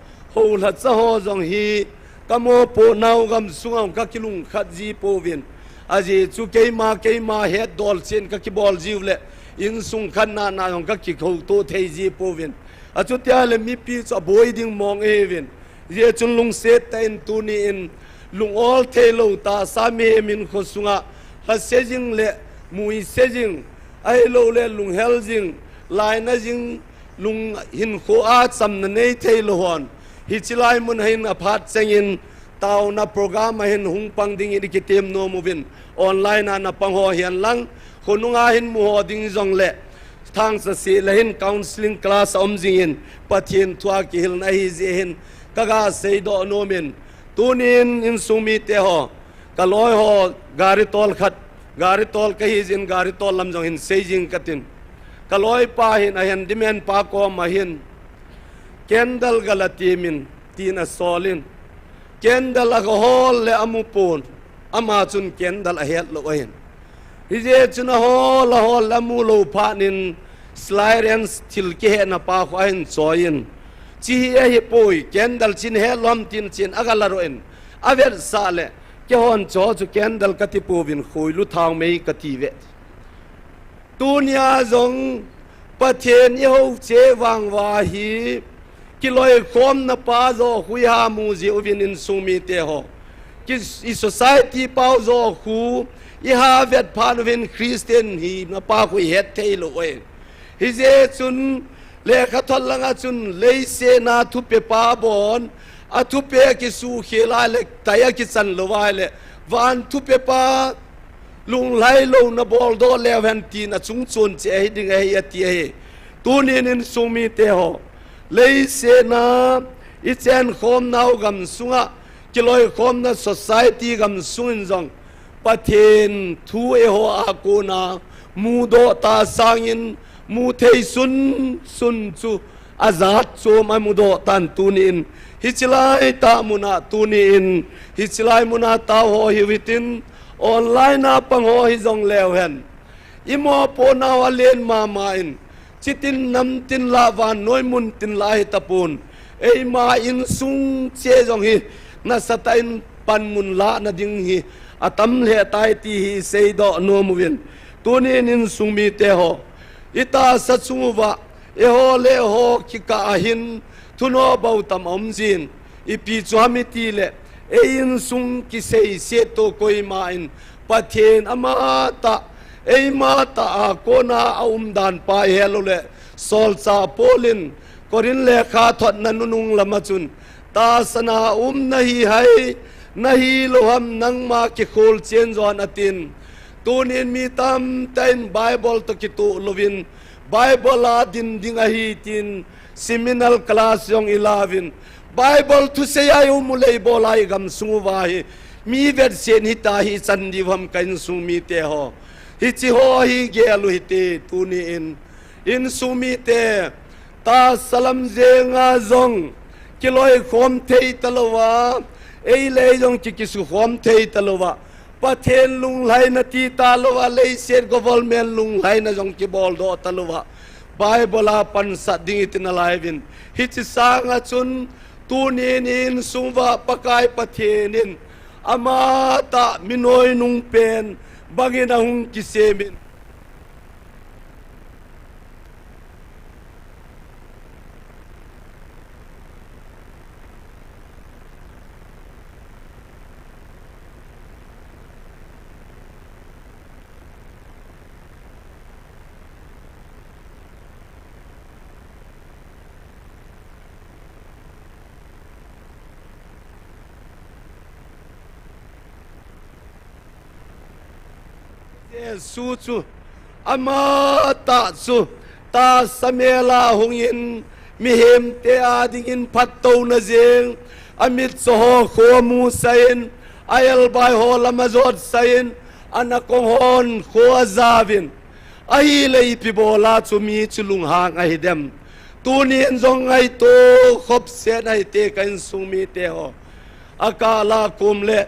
la cha ho jong hi kamo po naw gam sungam ka kilung khat ji po vin aji chu ke ma he dol chen ka ki bol jiw le in sung khan na jong ka ki kho to thei ji po vin achu tia le mi pi cha boy ding mong e vin ye chun lung se ten tu ni in lung all thelo ta sa me min kho sunga ha se jing le mui se jing ai lo le lung hel jing lai na jing lung hin kho a cham na nei thelo hon hi chilai mun hin aphat chengin tau na program hin hung pang ding in ki tem no movin online na pang ho hian lang khonunga hin mu ho ding jong le thang sa si la hin counseling class om jing in pathin thua ki hil na hi je hin kaga sei do no min tunin in sumi te ho kaloi ho gari tol ka hi jin gari tol lam jong hin sei jing katin kaloi pa hin a hen dimen pa ko ma hin kendal galatimin tina solin kendal alcohol le amupon ama chun kendal a het lo hin hije chuna hol amu lo phanin slidens til ke na pa khain choin chi hi poi kendal chin he lom tin chin agalaro en aver sale ke hon cho chu kendal kati povin khoilu thang mei kati ve tunia zong pathen yo che wang wa hi kiloi khom na pa zo hui ha mu ji ovin in sumi te ho ki I society pau zo khu I ha vet phan vin Christian hi na pa hui het thei lo we hi je chun le kha thol langa chun le se na thu pe pa bon a thu pe ki su khela le taya ki chan lo wa le van thu pe pa lung lai lo na bol do le van ti na chung chun che hi ding hi ati hi tu ni in sumi te ho lấy xe na ít chen khom nau gam sunga kiloi khom na society gam sungin jong pathen thu e ho a ko na mu do ta sangin mu thei sun chu azat chu ma mu do tan tunin hichilai ta muna tunin hichilai muna ta ho hi witin online na pang ho hi jong lew hen imo po na walen ma in chitin nam tin la van noi mun tin lai tapun ei ma in sung che jong hi na satain pan mun la na ding hi atam le tai ti hi sei do no movin tunin in sung mi te ho ita sa chungwa e ho le ho ki ka hin thuno bau tam om jin ipi chwami ti le e in sung ki sei se to koi ma in pathen ama ta ei ma ta ko na dan pa helo le sol cha polin korin le kha thot nanunung lama chun ta sana na hi lo ham nang ma ki khol chen zon atin tunin mi tam tain bible to ki tu lovin bible a din ding a hi tin seminal class yong 11 bible tu se ayu mulei bolai gam sunguwa hi mi ver sen hi ta hi chan divam kain sumi te ho hi chi ho hi gelu hi te tuni in sumi te ta salam zenga zong kiloi khom thei talowa ei le jong chi ki su khom thei talowa pathen lung lai na ti talowa le ser government lung lai na jong ki bol do talowa bible a pan sa ding itin alaivin hi chi sanga chun tunin in sumwa pakai pathenin ama ta minoi nung pen bangin ahung kisemin Yesu chu ama ta chu ta samela hungin mi hem te ading in phatto na jeng amit so kho mu sain ayal bai ho lamazot sain anakong hon kho azavin ai lei pi bola chu mi chulung hang ai dem tuni en zong ai to khop se nai te kan sung mi te ho akala kum le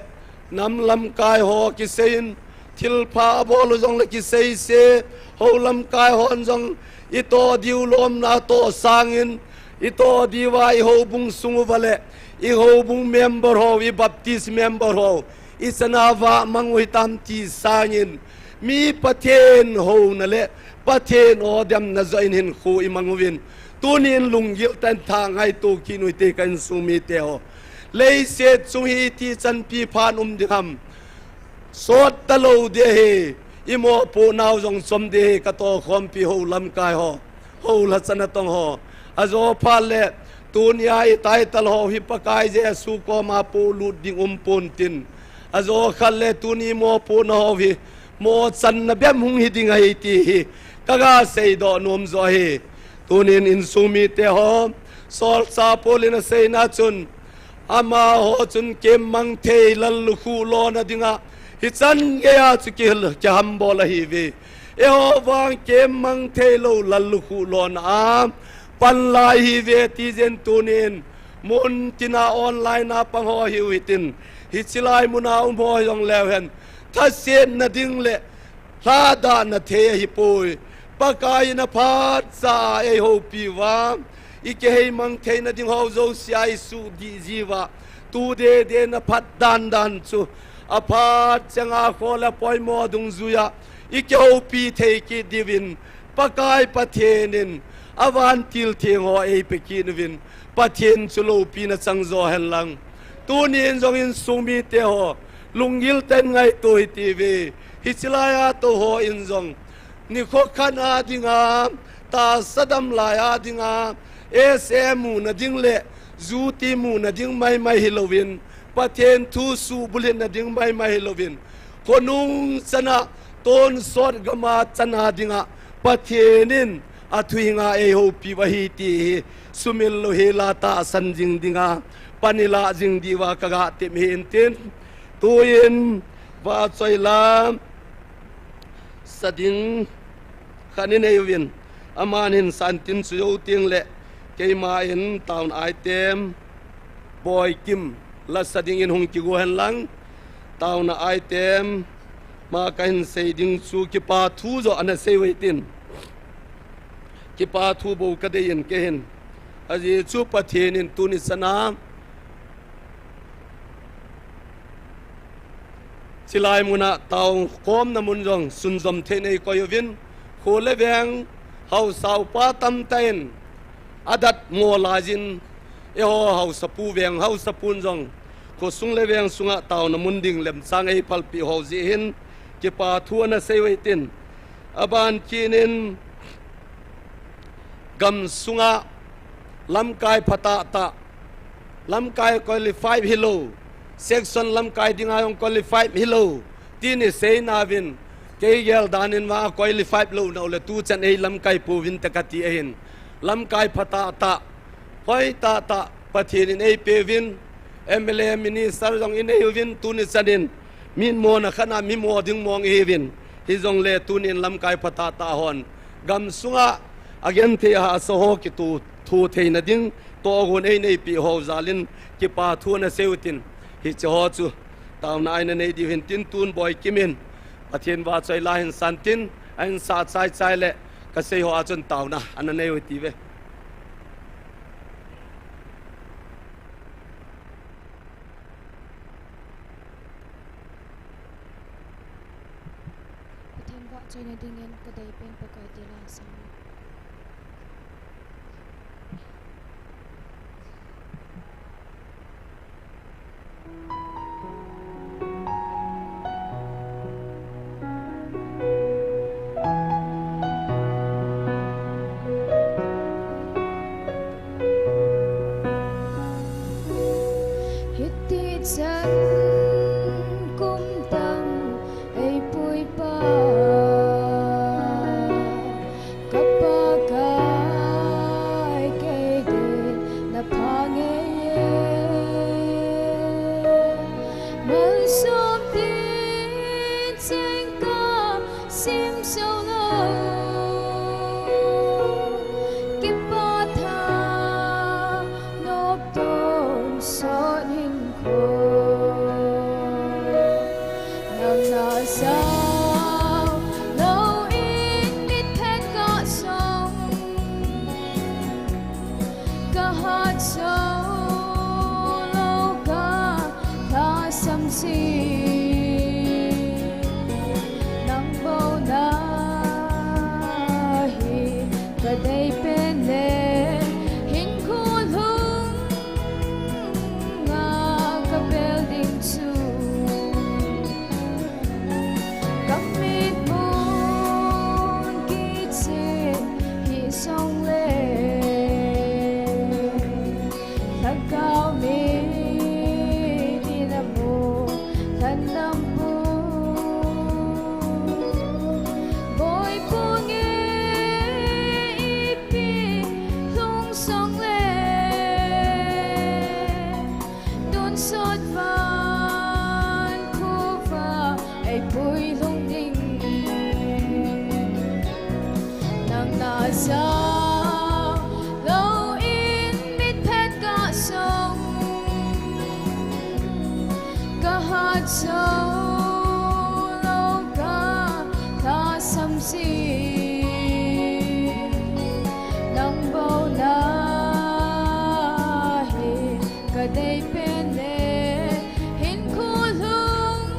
nam lam kai ho ki sein thil pha bol zong le ki sei se ho lam kai hon zong i to diu lom na to sangin i to diwai ho bung sung vale i ho bung member ho i baptist member ho i sanawa mangui tam ti sangin mi pathen ho na le pathen o dem na zain hin khu i mangwin tunin lunggil tan thang ai to ki nui te kan sumi te ho lei se chung hi ti chan pi phan diham sot talo de he imo pu naw jong som de ka to khom pi ho lam kai ho la chana tong ho azo phal le tunia i tai tal ho hi pakai je su ko ma pu lu ding pon tin azo khal le tuni mo pu na ho hi mo chan na bem hung hi ding ai ti hi kaga sei do nom zo hi tunin in sumi te ho sol sa polina sei na chun ama ho chun kem mang thei lal lu khu lo na dinga hi chan ge ya chu ki hal cha ham bola hi ve e ho wang kem mang thei lo lal lu khu lo na pan lai hi ve ti jen tunin mun tina online na pang ho hi witin hi chilai muna ho yong lew hen tha sen na ding le tha da na the hi poi pakai na phat sa e ho pi wa i ke hei mang thei na ding ho zo siai su di jiwa tu de na phat dan chu a phat changa khola poi mo dung zuya i ke ho pi thei ki divin pakai pathenin awan til theng ho e pe ki vin pathen chulo pi na chang zo hen lang tu nin zong in sumi te ho lungil ten ngai toi ti ve hi chilaya to ho in zong ni kho khana dinga ta sadam la ya dinga sm na ding le zu ti mu na ding mai hilovin pathen thu su bulin na ding mai hilovin konung chana ton sot gama chana dinga pathenin athuinga e ho pi wa hi ti sumil lo hela ta san jing dinga panila jing diwa kaga tem hin tin tuin wa choila sading khanin eyvin amanin santin su ting le keima in town item boy kim la sading in hung ki go han lang town item ma kain seiding su ki pa thu zo ana sei weitin ki pa thu bo ka de yin ke hin aji chu pathin in tunisana silai muna tau kom na mun jong sun zom the nei ko yovin khole veng hau sau pa tam tain adat mo lajin e ho hau sapu veng hau sapun jong ko sung le veng sunga tau na mun ding lem sang ei pal pi ho ji hin ki pa thu na sei weitin aban kinin gam sunga lam kai phata ta lam kai qualify hilo section lam kai dinga yong qualify hilo tin sei na vin ke gel danin ma qualify lo na le tu chan ei lam kai pu vin takati hin lam kai phata ta hoi ta pathin ei pe vin mla minister jong in ei vin tu ni chanin min mo na khana mi mo ding mong e vin hi jong le tu nin lam kai phata ta hon gam sunga again the ha so ho ki tu thu theina ding to gon ei nei pi ho zalin ki pa thu na seutin hi cho chu taw na ina nei di hin tin tun boy kimin pathin wa chai la hin santin an sa chai le ka sei ho achon taw na an nei oti ve pathin wa chai na ding en ka dai pen pakai te la sa Hiti chan kum tam ei pui pa sim solo ki pa tha nop ton so nin ko nang na sao lâu in biết hết có sông cả hát sâu lâu cả ta xăm xì nang bao na hi cả đây bên lệ hình khu hung ngà cả building su Kamit mon kitse hi song le Tagaw mi dinamo tanampo Boy punge ipi lung song le Dun sot Vancouver ay puy lung ding nang nasa lâu in biết hết cả sông cả hát sâu lâu cả ta xăm xì nang bao na hi cả đây bên lệ hình khu lung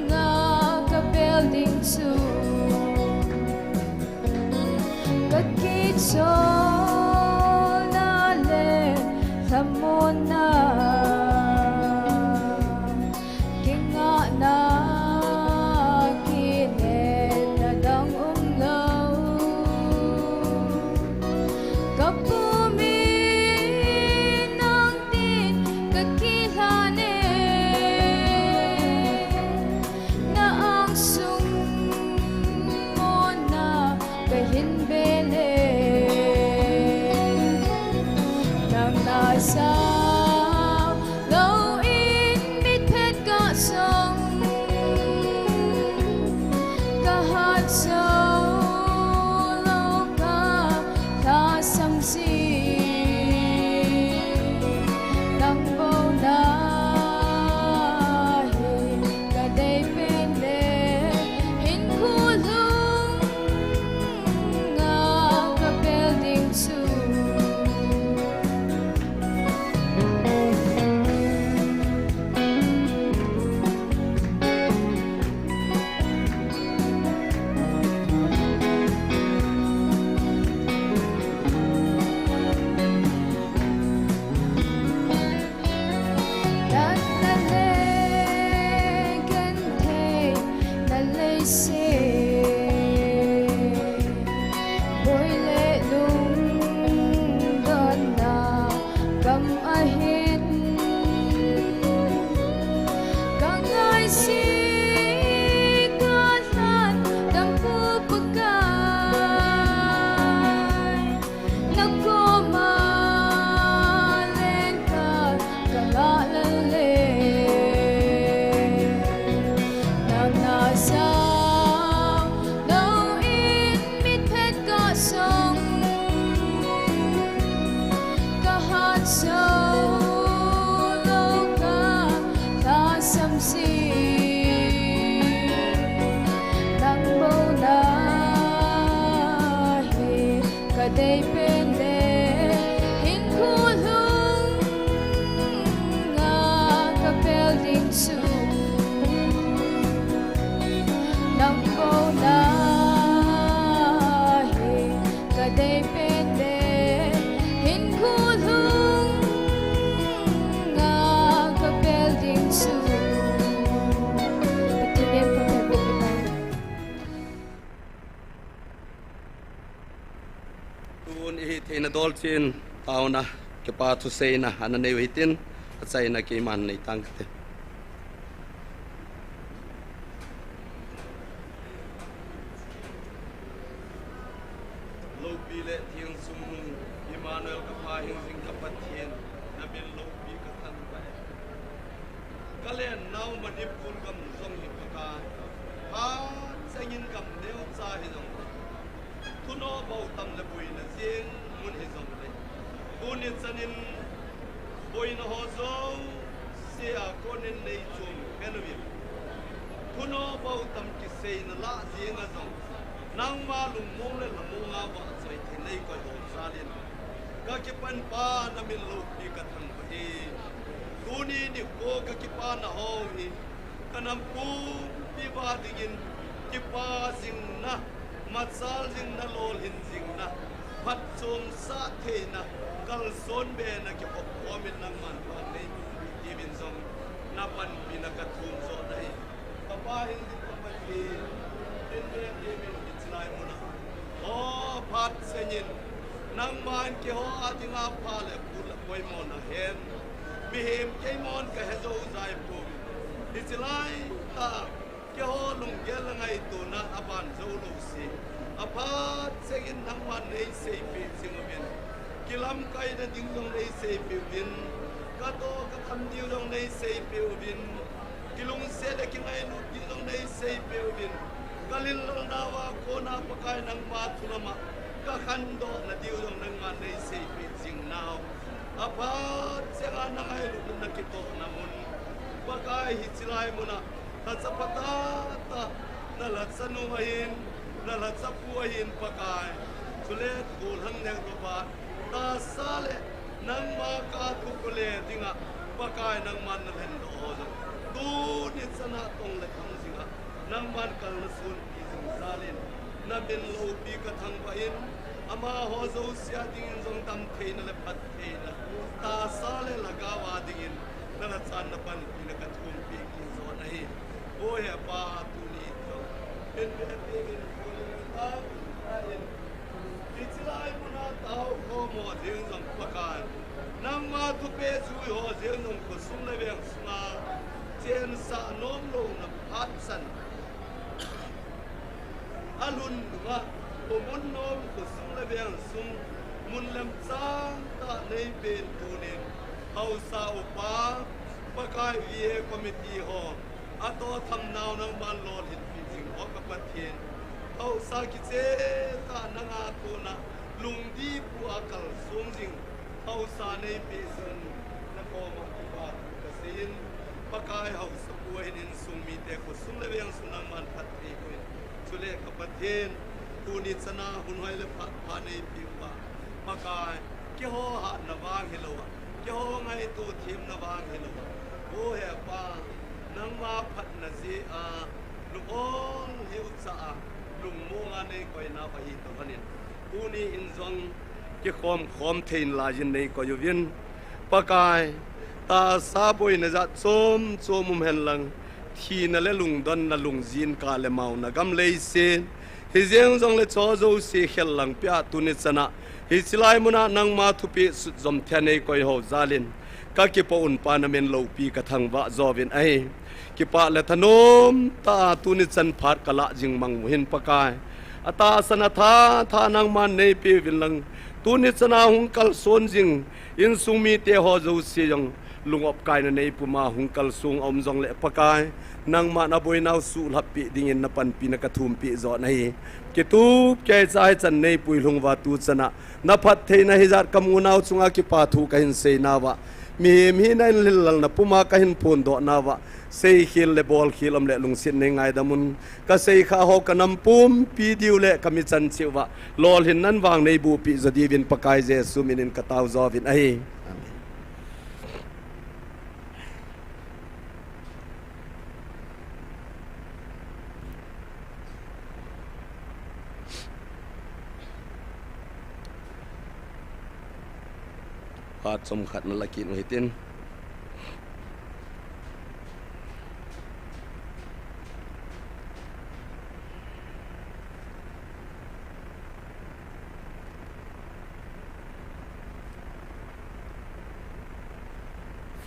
ngà cả building su cất kít số na lệ thầm môn na kinh ngạ na kỳ nè na đang lâu cấp bù mi nang tin cất kít la nè na ang sung môn na cái hình bê lệ nang na sao lâu in biết hết cả sông cả hát sâu lâu cả ta xăm xì nang bao na hi cả đây bên lệ hình khu lung ngà cả building su Đất là lê gần thế là lê xê bôi lệ lung đơn na cầm ahin cả ngày si cả lan đam pu pakai nako ma lên cả la lê nang na sao lâu in biết hết cả sông cả hát sâu lâu cả ta xăm xì nang bao na hi cả đây bên lệ hình khu lung ngà cả building su nang bao na hi cả đây bên lệ hình khu lung ngà cả building su Pagkibig pagkibig Tuon ihithina dolchin tauna kepa tu seina anane witin atsaina ke man nei tangte lobile thiang sum Emmanuel ka pha hing sing ka pathien nabil lobi ka than ba kale nau manipur gam song hi paka ha in kam neu cha hi jong thuno bau tam le bui na jing mun hi jong le kun in chanin boi na ho zo sia konin nei chung kenwi thuno bau tam ki sei na la jing a jong nang ma lung mong le la mong a wa chai the nei ko ho sa lin ka ki pan pa na min lo pi ka thang pa e kuni ni ko ka ki pa na ho ni kanam pu pi ba dingin ki pa sing na matsal sing na lol hin sing na phat chom sa the na kal son be na ki pop min nang man pa nei ki min song na pan pi na ka thum so dai pa pa hin di pa pa ti tin be ti min ki chlai mo na o phat senin nang man ki ho atinga pha le pul poi mo na hen mi hem ke mon ka he zo zai pu itilai ta ke ho lung gel ngai tu na aban zo lo si aphat segin nang man nei sei pi sing men kilam kai na ding dong nei sei pi win ka to ka tham diu dong nei sei pi win kilung se de ki ngai lu ding dong nei sei pi win kalil lo na wa ko na pakai nang ma thulama ka khan do na diu dong nang man nei sei pi sing now aphat senga na ngai lu na ki to na mun pakai hi chilai muna ta chapata ta na la chanu mahin na la chapu hin pakai chulet kul hang nang ro ba ta sale nang ma ka thu kule dinga pakai nang man na hen do ho tu ni chana tong le thang singa nang man kal na sun ki sing salin na bin lo pi ka thang ba in ama ho zo sia ding zong tam the na le phat the na ta sale lagawa dingin na chan na pan pi na ka thum pi ki zo na hi o he pa tu ni to en be te min ko ta in ichilai muna tao ko mo ding zong pakai nang ma tu pe su ho ding nong ko sung le beng sunga chen sa nom lo na phat san alun nga ko mun nom ko sung le beng sung mun lam chang ta nei ben tu nen hau sa upa pakai vie committee ho ato tham naw nang man lo hin pi jing ho ka pathian hau sa ki che ta nanga ko na lung di pu akal sung jing hau sa nei pi sun na ko ma ki ba ka sin pakai hau sa pu hin sung mi te ko sung le beng sung nang man phat pi ko chule ka pathian tu ni chana hun hoi le pha pha nei pi ba pakai ki ho ha na wang hi lo ke ho ngai tu thim na wang hi lo o he pa nang ma phat na ji a lu ong hiu cha a lung mo nga nei koi na pa hi to hanin u ni in zong ke khom thein la jin nei ko yu vin pakai ta sa boi na za chom hen lang thi na le lung don na lung jin ka le mau na gam lei se hi jeng zong le cho zo se khel lang pya tu ni chana hi silai muna nang ma thu pi zom thanei koi ho zalin ka ki po un pa na men lo pi ka thang wa zovin ai ki pa le thanom ta tu ni chan phat kala jing mang hin pakai ata sana tha nang man nei pi vin lang tu ni chana hung kal son jing in sung mi te ho zo si jong lungop kai na nei pu ma hung kal sung om jong le pakai nang ma na boi nau su lap pi ding in na pan pi na ka thum pi zo nai ke tu ke chai chan nei pui lung wa tu chana na phat the na hi zat kamu nau chunga ki pa thu ka hin sei na wa mi mi na lil na puma ka hin phun do na wa sei khil le bol khil om le lung sin nei ngai da mun ka sei kha ho ka nam pum pi diu le ka mi chan chi wa lol hin nan wang nei bu pi zadi vin pakai je suminin ka taw zo vin ai Pat som khat na laki no hitin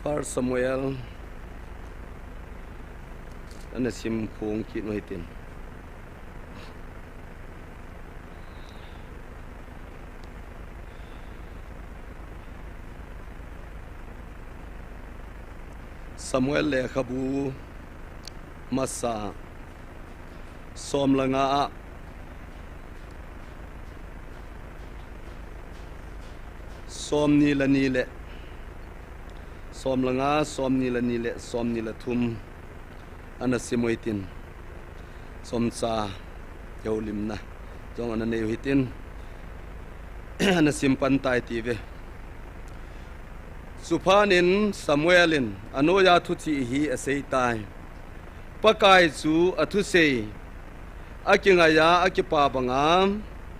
Far Samuel ana sim khong ki no hitin Samuel le khabu masa สมละงาสมนีละนีเละสมละงาสมนีละนีเละสมนีละทุมอันนั้นสิมวยตินสมซาเยาลิมนะจงอันนั้นเยหิตินอันนั้นสิมปันตายตีเวสุภานินสมัยลินอโนยาทุติฮีอเสยตายปะกายสูอทุเสยอากิงายาอากิปาบังอาม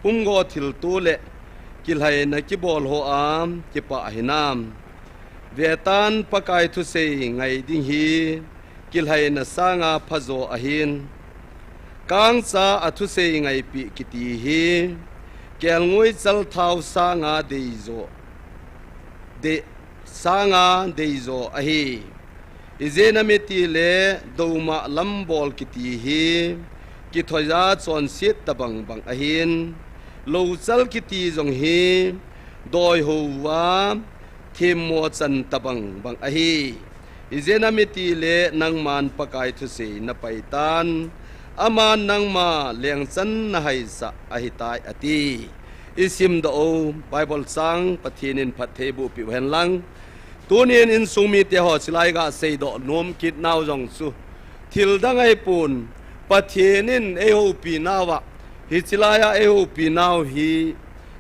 ปุมโกทิลตูเลกิลไหนักิบอลโฮอามกิปะหินามเวตันปะกายทุเสยไงดิงฮีกิลไหนัสางาพะโซอหินกังซาอทุเสยไงปีกิตีฮีแกลงวยจัลทาวสางาเดยโซเดsanga deizo ahi izena meti le douma lambol kiti hi ki thoya chon sit tabang bang ahin lo chal kiti jong hi doi huwa thim mo chan tabang bang ahi izena meti le nangman pakai thu se na paitan aman nangma leng chan na hai sa ahi tai ati isim do bible sang pathinin phathebu pi hen lang tunin in sumi te ho silai ga sei do nom kit naw jong su thil dangai pun pathinin e ho pi nawa hi chilaya e ho pi naw hi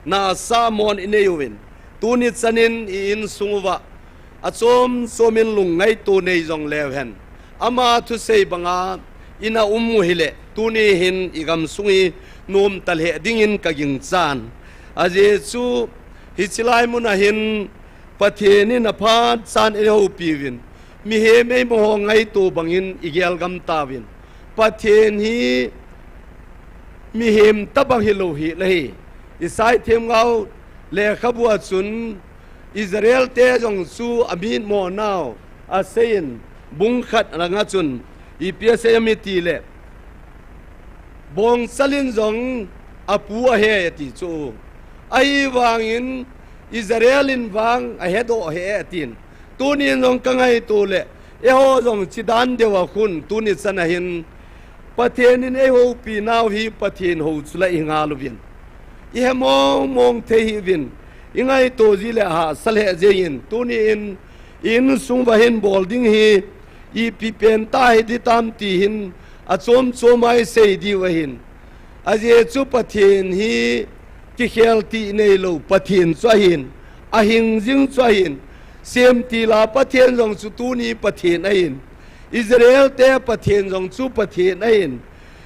na samon ineyuin tuni chanin in sungwa achom somin lungai tu nei jong lewen ama thu sei banga ina hile tuni hin igam sungi nom talhe dingin kaging chan aje chu hi chilai mun hin patheni na phan san e ho piwin mi he me mo ngai tu bangin igel gam tawin pathen hi mi hem tabang hi lo hi lehi isai them ngau le khabua chun Israel te jong su amin mo naw asein bung khat ranga chun ipse amiti le bong salin jong apu a he ti chu ai wangin Israelin wang a hedo he atin tuni jong kangai tu le e ho jong chidan dewa khun tuni sanahin pathenin e ho pi naw hi pathen ho chula inga lovin i he mong the hi vin ingai to ji le ha sale jein tuni in sung wa hin bolding hi i pi pen ta hi di tam ti hin a chom chomai sei di wa hin a je chu pathen hi ki khel ti nei lo pathin chahin a hing jing chahin sem ti la pathin jong chu tu ni pathin ain Israel te pathin jong chu pathin ain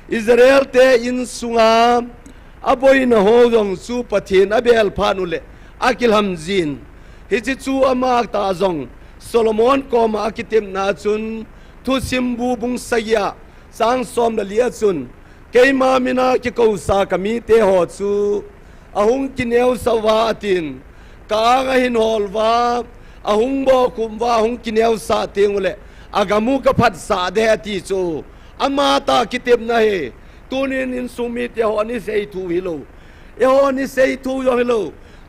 Israel te in sunga aboi na ho jong chu pathin abel phanule akil hamjin hi chi chu ama ta jong Solomon ko ma akitem na chun thu simbu bung saya sang som la lia chun keima mina ki ko sa kami te ho chu ahung kineu sawa atin ka nga hin holwa ahung bo kumwa ahung kineu sa tingule agamu ka phat sa de ati chu ama ta kitep na he tunin in sumi te ho ni sei thu hilo e ho ni sei thu yo hilo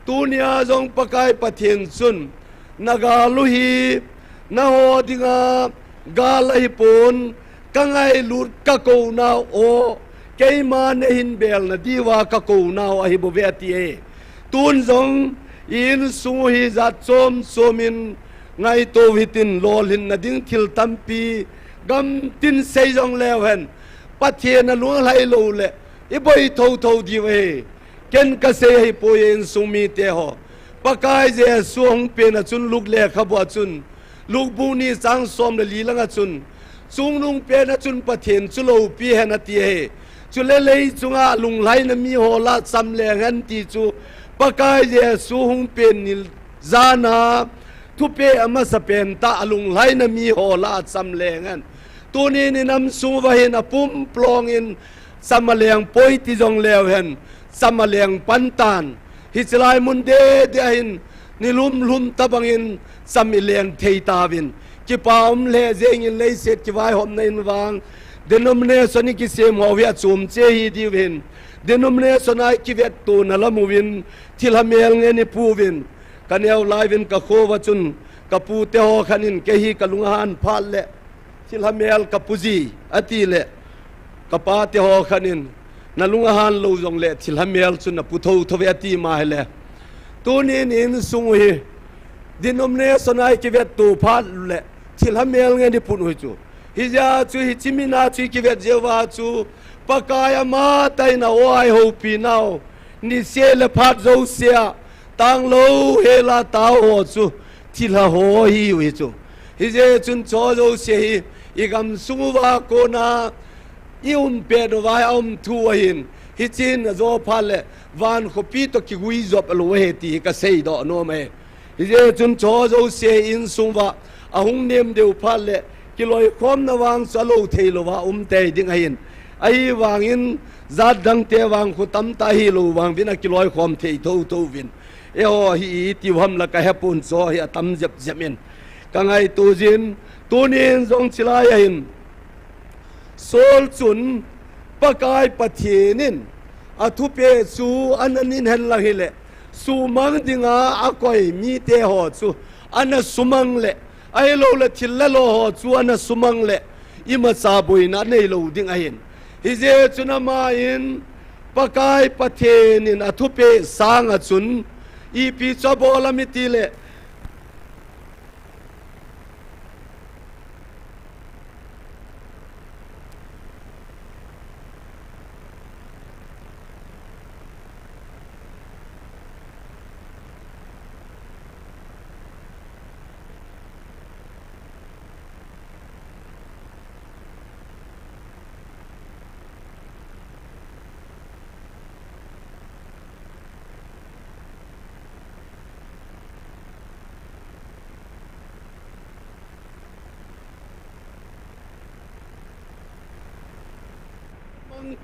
tunia jong pakai pathin chun nagalu hi na ho dinga galai pon kangai lut ka ko na o keima ne hin bel na diwa ka ko na a hi bo veti e tun jong in su hi za chom somin ngai to hitin lol hin na ding thil tampi gam tin sei jong lewen pathian na luang lai lo le i boi tho di we ken ka se hi po yen sumi te ho pakai je suang pe na chun luk le khabwa chun luk bu ni sang som le li langa chun chung lung pe na chun pathian chu lo pi hena ti he chu le lei chunga lung lai na mi ho la sam le ngan ti chu pakai je su hung pe nil zana thu pe ama sa pen ta lung lai na mi ho la sam le ngan tu ni ni nam su wa hen apum plong in samaleng poi ti jong lew hen samaleng pantan hi chlai mun de hin ni lum tabangin samileng thei tawin ki paum le jeng in lei set ki vai hom nein wang denomination ki sem ho wi chum che hi di win denomination ai ki vet tu na lamuwin thilhamel nge ni puwin kaneu laivin ka khowa chun ka pu te ho khanin ke hi kalungan phal le thilhamel ka puji ati le kapa te ho khanin na lunga han lo jong le thil hamel chun na putho thove ti ma hele tunin in sung hi denomination ai ki vet tu phat le thil hamel nge ni pun hui chu hi ja chu hi chimina chu ki vet jewa chu pakaya ma tai na oi ho pi nau ni se le phat zo sia tang lo he la ta ho chu thil ha ho hi hui chu hi je chun cho zo se hi igam suwa ko na iun pe do vai om thu hin hi chin zo phale van khopi to ki gui zop lo he ti ka sei do no me hi je chun cho zo se in suwa ahung nem deu phale ki loi khom na wang salo thei lo wa te ding hin ai wang in zat dang te wang khu tam ta hi lo wang vin a ki loi khom thei tho vin e ho hi ti ham la ka hapun so hi tam jep jemin ka ngai tu jin tu nin zong chilai hin sol chun pakai pathinin athu pe chu ananin hen la hile su mang dinga akoi mi te ho chu ana sumang le ai lo la thil la lo ho chu ana sumang le ima cha boina nei lo ding a hin hi je chuna ma in pakai pathinin athu pe sang a chun i pi cha bola mi ti le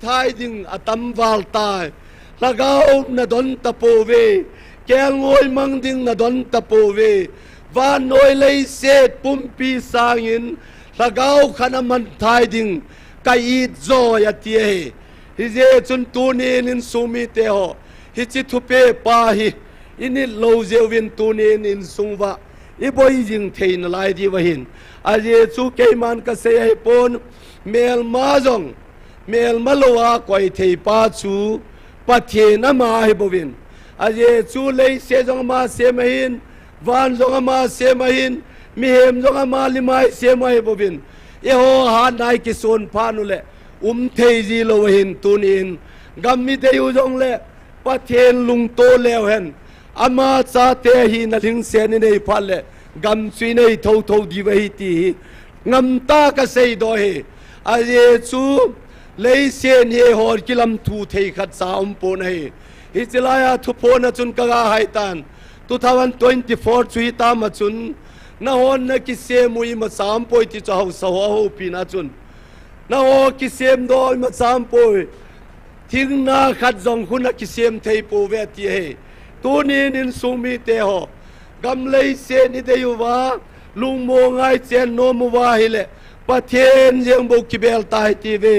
thái ding atam val tai lagao na don tapo ve keng ngoi mang ding na don tapo ve van noi lei set pumpi sangin lagao khana man thai ding kai it zo ya tie hi je chun tu ni nin sumi te ho hi chi thu pe pa hi init lo zewin tu ni nin sungwa i boi jing thein lai di wa hin a je chu ke man ka se ai pon mel ma jong mel malowa koi thei pa chu pathe na ma hi bovin aje chu lei se jong ma se mahin van jong ma se mahin mi hem jong ma limai se mai bovin e ho ha nai ki son phanu le thei ji lo hin tunin gam mi te u jong le pathen lung to lew hen ama cha te hi na ling se ni nei phal le gam chui nei tho tho di wei ti ngam ta ka sei do he aje chu lấy sen he hor kilam thu thei khat sa po nei hi chilaya thu po na chun ka hai tan 2024 chui ta ma chun na hon na ki se mui ma sam poi ti chaw sa ho pi na chun na ho ki sem do ma sam poi thing na khat jong khun na ki sem thei po ve ti he tu ni nin sumi te ho gam lấy sen ni de yu wa lung mo ngai chen no mu wa hi le pathen jeng bo ki bel tai ti ve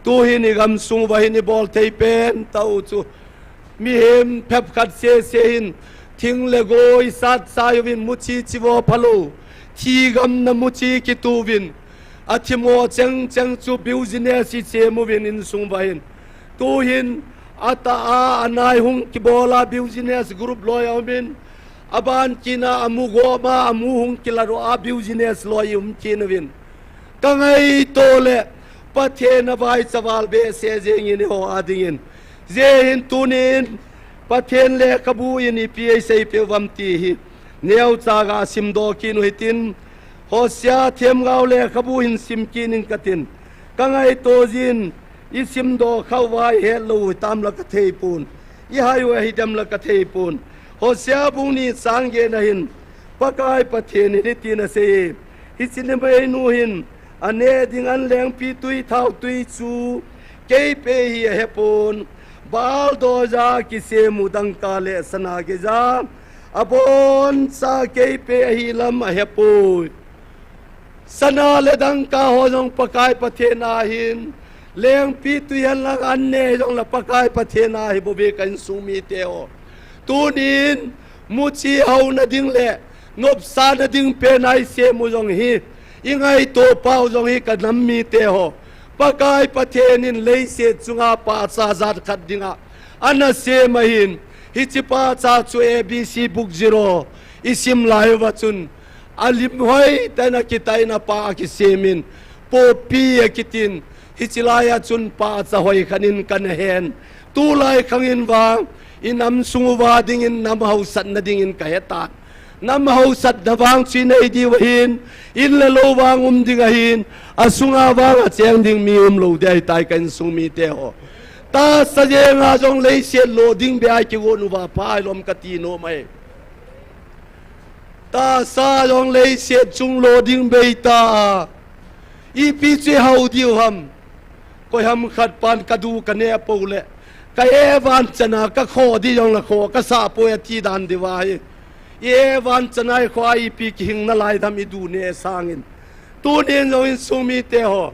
tu hi ni gam sung wa hi ni bol thei pen tau chu mi hem phep khat se hin thing le goi sat sa yovin muchi chiwo phalo thi gam na muchi ki tu vin athimo chang chang chu business si che mu vin in sung wa hin tu hin ata a anai hung ki bola business group lo yawin aban kina amu go ma amu hung kilaro a business lo yum kin vin kangai to le pathe na vai sawal be se jeng in ho adingin je hin tunin pathen le kabu in pi sei pe wam ti hi neu cha ga sim do kin hitin ho sia them gao le kabu in sim kin in katin kangai to jin i sim do khau vai he lo tam la ka thei pun i hai wa hi dam la ka thei pun ho sia bung ni sang ge na hin pakai pathen ni ti na se hi sin be nu hin ane ding an leng pi tui thau tui chu ke pe hi he pon bal do ja ki se mudang ka le sana ge ja abon sa ke pe hi lam he po sana le dang ka ho jong pakai pathe na hin leng pi tui han la an ne jong la pakai pathe na hi bo be kan sumi te o tunin mu chi hau na ding le nop sa na ding pe nai se mu jong hi ingai to pau jong hi ka nam mi te ho pakai pathenin leise chunga pa cha zat khat dinga ana se mahin hi chi pa cha chu abc book 0 isim lai wa chun alim hoi tana kitai na pa ki semin po pi kitin hi chilaya chun pa cha hoi khanin kan hen tu lai khangin wang inam sunguwa dingin nam hausat na dingin kaheta nam hausat na wang chinai di wahin in la lo wang dingahin asunga wang cheng ding mi lo dai tai kan sung mi te ho ta sa je nga jong lei se lo ding be ai ki wo nu wa pa lom ka ti no mai ta sa jong lei se chung lo ding be ta i pi che hau diu ham koi ham khat pan ka du ka ne po le ka evan chana ka kho di jong la kho ka sa po ya ti dan di wa hi evan chana kho ai pi ki hing na lai dham i du ne sangin tu nen lo in sumi te ho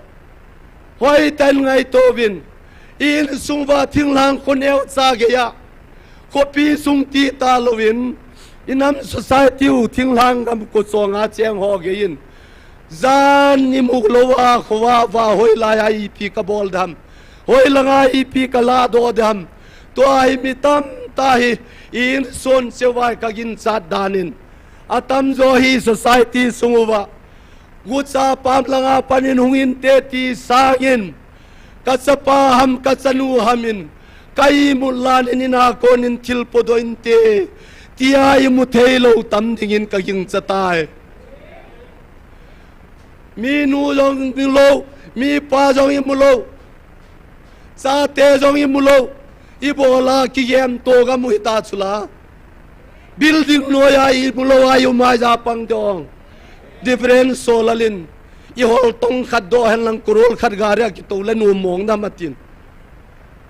hoi tan ngai to bin in sungwa thing lang ko neu cha ge ya ko pi sung ti ta lo win inam society u thing lang gam ko chonga cheng ho ge in zan ni muk lo wa khwa wa hoi la ya i pi ka bol dham hoi langa i pi ka la do dham to ai mi tam ta hi in son se wai ka gin chat danin atam zo hi society sungwa gucha pam langa panin hungin te ti sangin kasapa ham kasanu hamin kai mulan inina konin thil podoin te ti ai mu thelo tam dingin ka ging chatai mi nu jong lo mi pa jong im lo sa te jong im lo ibola ki gem to ga mu ta chula building no ya i mu lo ayu ma ja pang dong different solalin i hol tong khat do han lang kurol khat garia ki to la nu mong na matin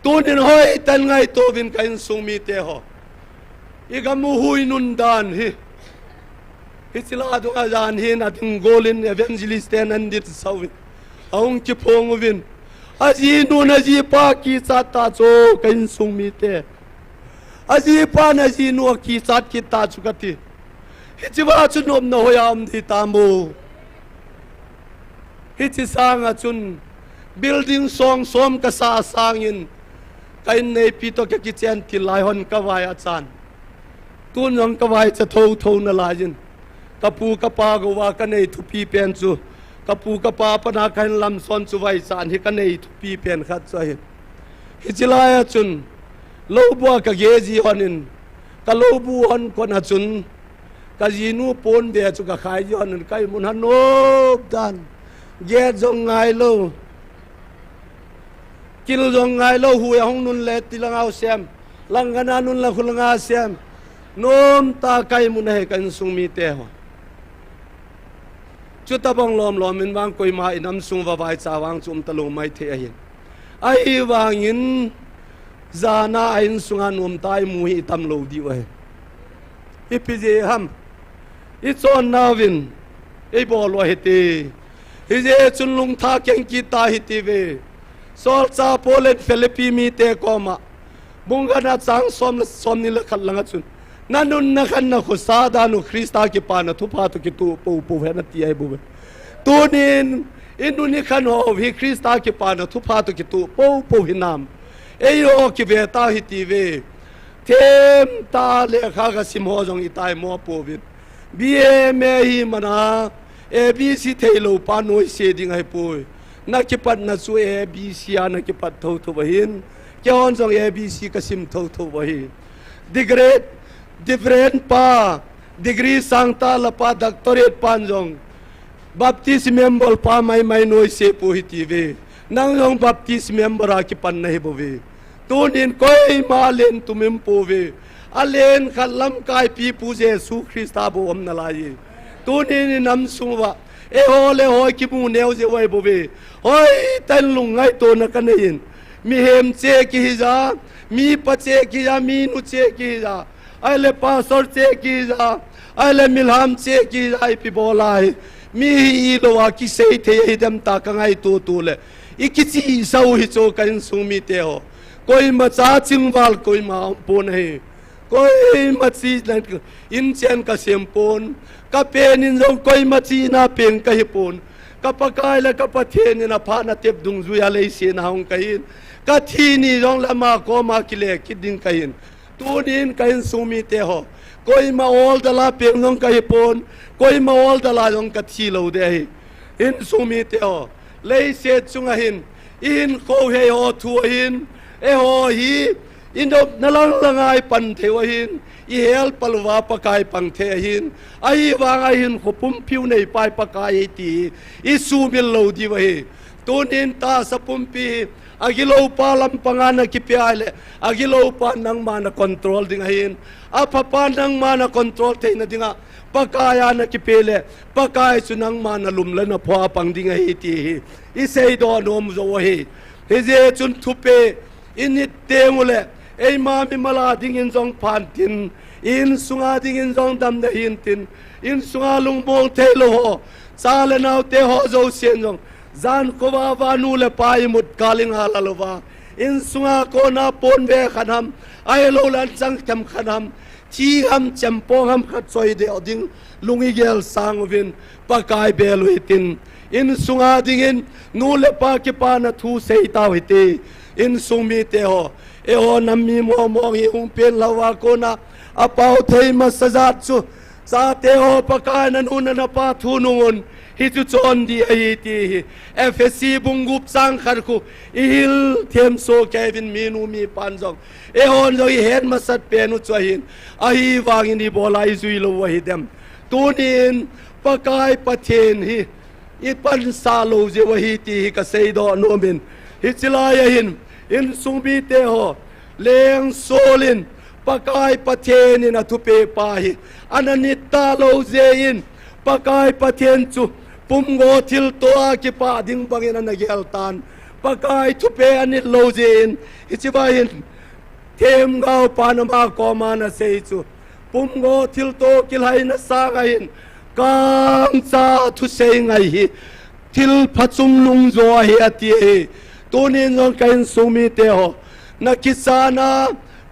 tunin hoi tan ngai to vin kain sumi te ho i ga mu hui nun dan hi hitila do ajan hin atin golin evangelist and dit sawin aung ki phong vin aji nu na ji pa ki cha ta cho kain sumi te aji pa na ji nu ki chat ki ta chukati hichiwa chunom na hoyam di tamu hichi sanga chun building song som ka sa sangin kain nei pito ke kichen ti lai hon ka wai achan tun nong ka wai cha tho tho na lajin kapu ka pa go wa ka nei thu pi pen chu kapu ka pa pa na kain lam son chu wai san hi ka nei thu pi pen khat cha hi hichilaya chun lo bua ka ge ji honin ka lo bu hon ko na chun kazinu pon be chu ka khai jon kai mun hanop dan ge jong ngai lo kil jong ngai lo hu hong nun le tilangau sem langana nun la khulanga sem nom ta kai mun he kan sung mi te ho chu ta bang lom lom min wang koi ma inam sung wa vai cha wang chum ta lo mai the hin ai wang in zana ain sunga nom tai mu hi tam lo di wa ipije ham it's on Navin, a ball hiti. Is a chunlung taking kita hitive. Solsa Polet Philippi me te coma. Bungana sang somnila kalangatun. Nanun nakana hosada no Christa kipana tupa to kitu po venati abu. Tunin inunikan he Christa kipana tupa to kitu po hinam. Eyo kiveta hitive. Tem ta le kaga simhojong itai mo povit. BME mana ABC thelo panoi seding ai poi nakipat na su ABC nakipat tho tho bahin kyon jong ABC kasim tho tho bahi degree different pa degree sangta lapa doctorate panjong baptist member pa mai noi se po hitive nang jong baptist member akipan nahi bove tunin koi malen tumim pove alen khalam kai pi puje su Christa bo om nalai tunin nam suwa e hole hoi ki mu neu je wai bove hoi tan lungai to na kanin mi hem che ki ja mi pache ki ja mi nu che ki ja ale pastor che ki ja ale milham che ki ja pi bolai mi i lo wa ki sei the hidam ta ka ngai tu le ikichi sau hi cho kan sumi te ho koi ma cha chingwal koi ma po nahi koi machi in chen ka sempon ka pen in jong koi machi na pen ka hipon ka pakai la ka pathen na pha na tep dung zu ya le sin haung kain ka thi ni rong la ma ko ma kile kiding kain tunin kain sumi te ho koi ma ol dala peng nong kai pon koi ma ol dala nong ka thi lo de in sumi te ho le se chunga hin in ko he ho thu hin e ho hi in do nalang langai pan thewa hin i hel palwa pakai pang the hin ai wanga hin khopum piu nei pai pakai ti i sumil lo di wa hi tunin ta sapum pi agilo pa lampangana kipiale agilo pa nang mana control ding hin apa nang mana control te na dinga pakaya na kipele pakai sunang mana lumla na pha pang ding hi ti i sei do nom zo hi he je chun thupe init temule ei ma mi mala ding in jong phan tin in sunga ding in jong dam da hin tin in sunga lung bong te lo ho sa le nau te ho zo sien jong zan ko wa nu le pai mut kaling halalowa in sunga ko na pon ve khanam ai lo lan chang kam khanam chi ham champong ham khat soi de oding lungi gel sang vin pakai bel hitin in sunga ding in nu le pa ki pa na thu sei taw hiti in sumi te ho e ho nam mi mo mo hi hung pen lawa ko na apau thei ma sajat chu sa te ho pakai na nu na pa thu nun hi chu chon di ai ti FSC bungup sang khar khu il them so Kevin minu mi panjong e hon zo hi hen ma sat pe nu chahin ai wang ni bolai zui lo wa hi dem tunin pakai pathen hi i pan sa lo je wa hi ti ka sei do no min hi chila ya hin in sumbi te ho leng solin pakai pathen in athupe pa hi ananita lo je in pakai pathen chu pumgo til toa ki pa ding bangin an nagel tan pakai thupe anit lo je in ichiba hin them gao panama ko mana sei chu pumgo til to kilhai na sa ga hin kang cha thu sei ngai hi til phachum lung zo hi ati tunin non kain sumi te ho na kisana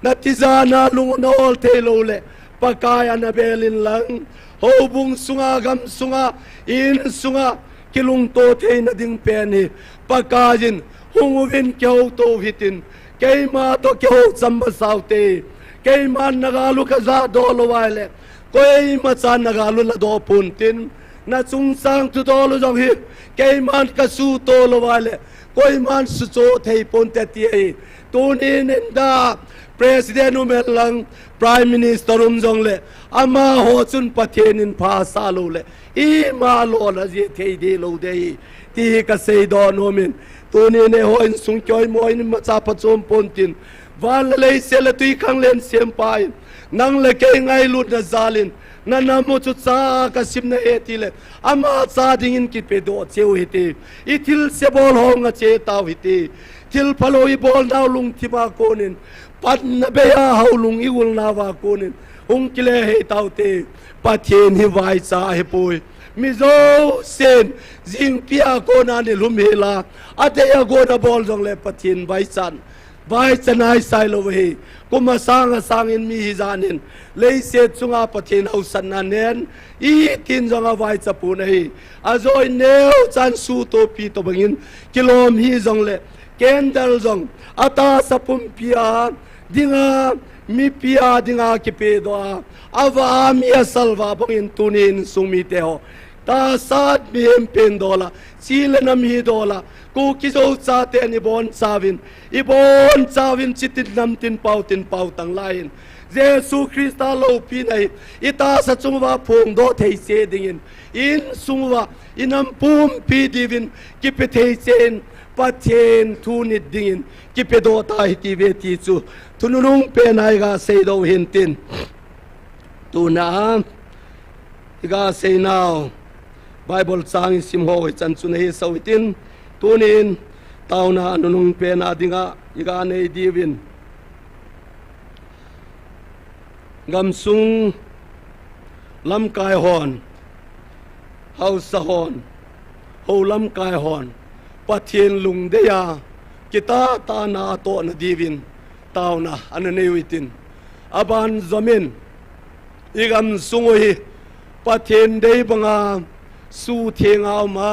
na tizana lung nol te lo le pakai ana belin lang ho bung sunga gam sunga in sunga kilung to the na ding pen hi pakajin hungwin kyau to hitin keima to kyau chamba saute keima nagalu ka za do lo wale koi ma chan nagalu la do puntin na chung sang tu do lo jong hi keima ka su to lo wale koi man su cho thei pon te ti tunin da president umelang prime minister jong le ama ho chun pathenin pha sa lo le I ma lo la je thei de lo de ti ka sei do no min tunin ne ho in sung choi mo in ma cha pachom pontin wal le se le tui khang len sem pai nang le ke ngai lut na zalin na na mo chu cha ka sim na eti le ama cha ding in ki pe do cheu hiti I thil se bol hong a che taw hiti thil phaloi bol naw lung thi ba konin pat na be ya haulung I ul na wa konin hung kile he taw te pathen hi vai cha he poi mi zo sen jing pia ko na ne lum hela ate ya go na bol jong le pathen vai chan ai sai lo he kuma sang in mi hi janin le se chunga pathen au san na nen I tin jong a vai cha pu nei a zoi neu chan su to pi to bangin kilom hi jong le kendal jong ata sapum pia dinga mi pia dinga ki pe do ava mi salva bangin tunin sumi te ho ta sat mi hem pen dola sile nam hi dola ku ki zo cha te ni bon chawin I bon chawin chitin nam tin pau tang lain Jesu Christa lo pi nei ita sa chungwa phong do thei se dingin in sungwa inam pum pi divin ki pe thei chen pathen thu ni dingin ki pe do ta hi ti ve ti chu thunung pe nai ga sei do hin tin tu na ga sei now Bible sang sim ho chan chu nei so tin tunin tauna nunung pe na dinga iga nei divin ngam sung lam kai hon hau sa hon ho lam kai hon pathen lung de ya kita ta na to na divin taw na anane witin aban zamin igam sung hi pathen de banga su thengaw ma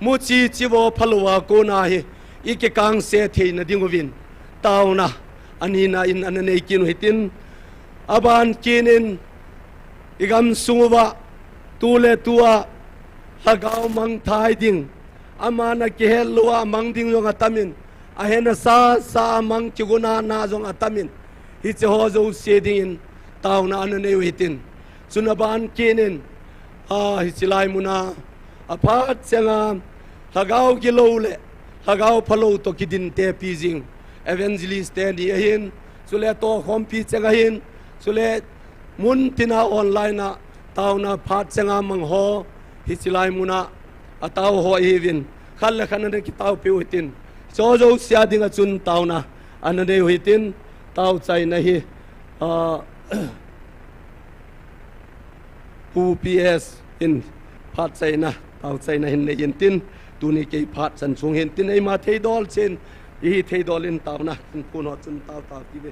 mu chi chi wo phalowa ko na hi ike kang se thei na dingwin tauna anina in anane kin hitin aban kinin igam sungwa tule tua hagao mang thai ding amana ke helwa mang ding yong atamin ahena sa mang chiguna na jong atamin hi che ho zo se ding tauna anane hitin sunaban kinin hi chilai muna aphat senga hagao kilo le hagao phalo to kidin te pijing evangelist te ni hin sule to khom pi chenga hin sule mun tina online na tauna phat chenga mang ho hichilai muna ataw ho hivin khal khanan ki taw pe hutin so zo sia dinga chun tauna anane huitin taw chai na hi UPS in phat chai na taw chai na hin ne yin tin tuni ke phat san sung hin tin ai ma thei dol chen hi thei dol in taw na kun pun ho chun taw ti be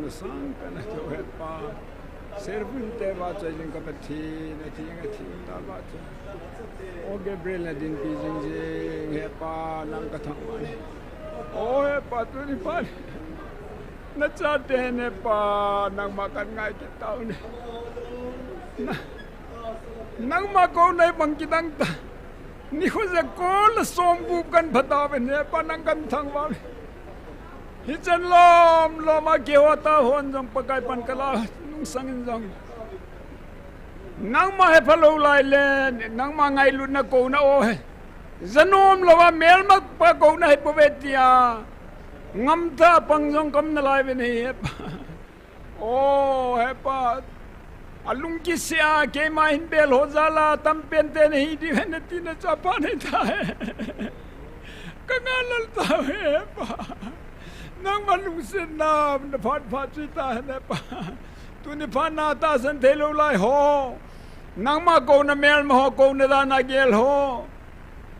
na sang ka na to he pa servun te ba cha jing ka pathi na thi nga thi ta ba cha o Gabriel na din pi jing jing he pa nang ka thang ma o he pa tu ni pa na cha te ne pa nang ma kan ngai ki tau ne nang ma ko nei bang ki dang ta ni ko za ko la som bu kan phata be ne pa nang kan thang ba hi chan lo ma ke wa ta hon jong pa kai pan kala nung sang in jong nang ma he phalo lai le nang ma ngai lu na ko na o he zanom lo wa mel ma pa ko na he po ve tia ngam tha pang jong kam na lai be ne he pa o he pa alung ki sia ke ma hin bel ho zala tam pen te nei di ne ti na cha pa ne tha ka ngal ta he pa nang malung sen na phat phat chi ta ne pa tu ni pha na ta san the lo lai ho nang ma ko na mel ma ho ko na da na gel ho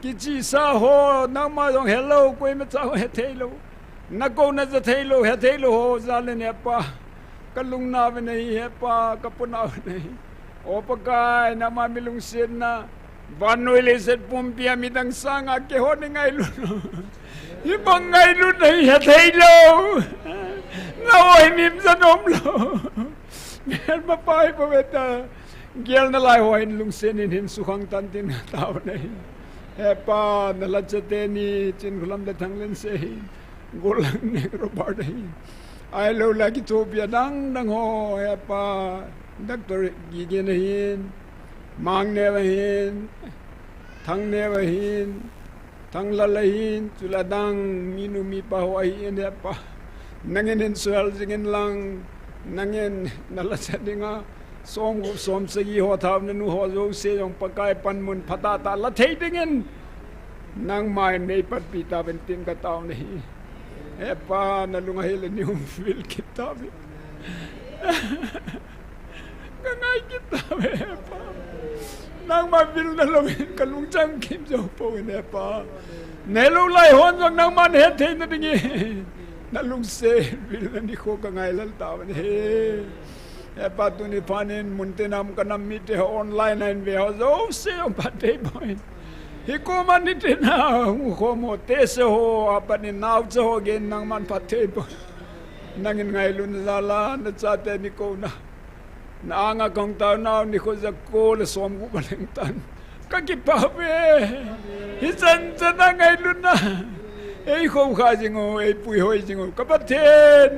ki chi sa ho nang ma jong hello ko me cha he the lo na ko na za the lo ho za le ne pa kalung na ve nei he pa ka pu na nei o pa kai na ma milung sen na vanoi le set pum pia mi dang sang a ke ho ni ngai lu hi bang ngai lu nei he thei lo na oi nim za nom lo mel ma pai pa beta gel na lai hoin lung sen in hin su khang tan tin taw nei he pa na la chate ni chin khulam le thang len se golang ne robert hi ai lo la ki to bia dang ho he pa doctor gi gen hin mang ne wa hin thang ne wa hin thang la la hin chula dang minu mi pa ho ai ne pa nangen in sual jingen lang nangen na la chadinga som se gi ho thaw na nu ho zo se jong pakai pan mun phata ta la thei dingen nang mai nei pat pi ta ben tin ka taw nei e pa na lunga hele ni fil kitab ka ngai kitab e pa nang ma bil na lo ka lung chang kim jo po ne pa ne lo lai hon jong nang man he thei na dingi na lung se bil na ni ko ka ngai lal taw ne e pa tu ni panin mun te nam ka nam mi te online en ve ho zo se on pa te boy hi ko man ni te na ko mo te se ho apa ni naw cho ho gen nang man pa te boy nangin ngai lu na zala na cha te ni ko na anga kong ta naw ni ko za ko le som gu baleng tan ka ki pa ve hi chan chan na ngai lu na ei ko kha jingo ei pui hoi jingo ka pa the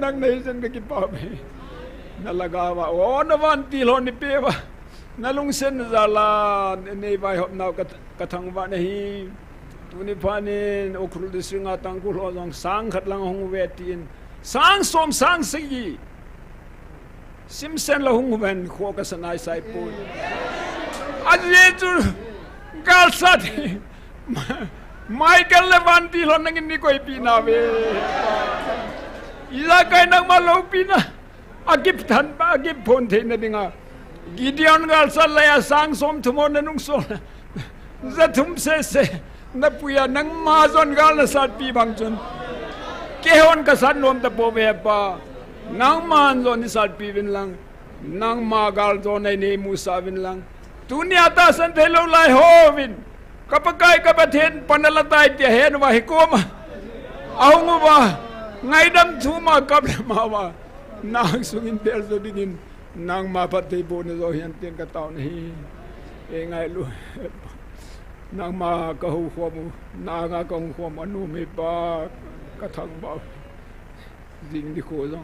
nang nei chan ka ki pa ve na lagawa o na van ti lo ni pe ba na lung sen zala nei vai hop naw ka thang wa na hi tu ni phanin okhru de singa tang ku lo jong sang khat lang hong ve tin sang som sang si simsen la hong ven kho ka sanai sai pu aje tu gal sat Michael Levanti lo nang ni ko ipina ve ila kai nang ma lo pina agip than ba agip phon the na dinga Gideon gal sal la sang som thumon na nung so za thum se na puya nang ma zon gal na sat pi bang chun ke hon ka san nom ta po ve pa nang man zon ni sat pi vin lang nang ma gal zon nei ne mu sa vin lang dunia ta san the lo lai ho vin kapakai kapathen panalatai te hen wa hikoma aung wa ngai dam thuma kap ma wa nang sungin tel so dingin nang ma patei bo ne zo hian ten ka taw ni e ngai lu nang ma ka hu khom na nga ka hu khom anu me pa ka thang ba ding di ko zo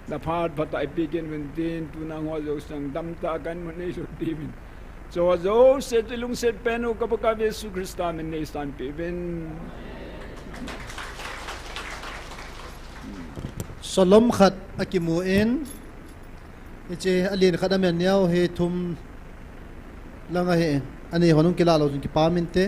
na phat patai begin when din tu nang ho zo sang dam ta kan man ne so divin so zo se tilung se penu kapaka Yesu Krista men ne stan pevin Salom khat akimuin iche alin khadamen yaw he thum langa he ani honung kilalo jin ki paminte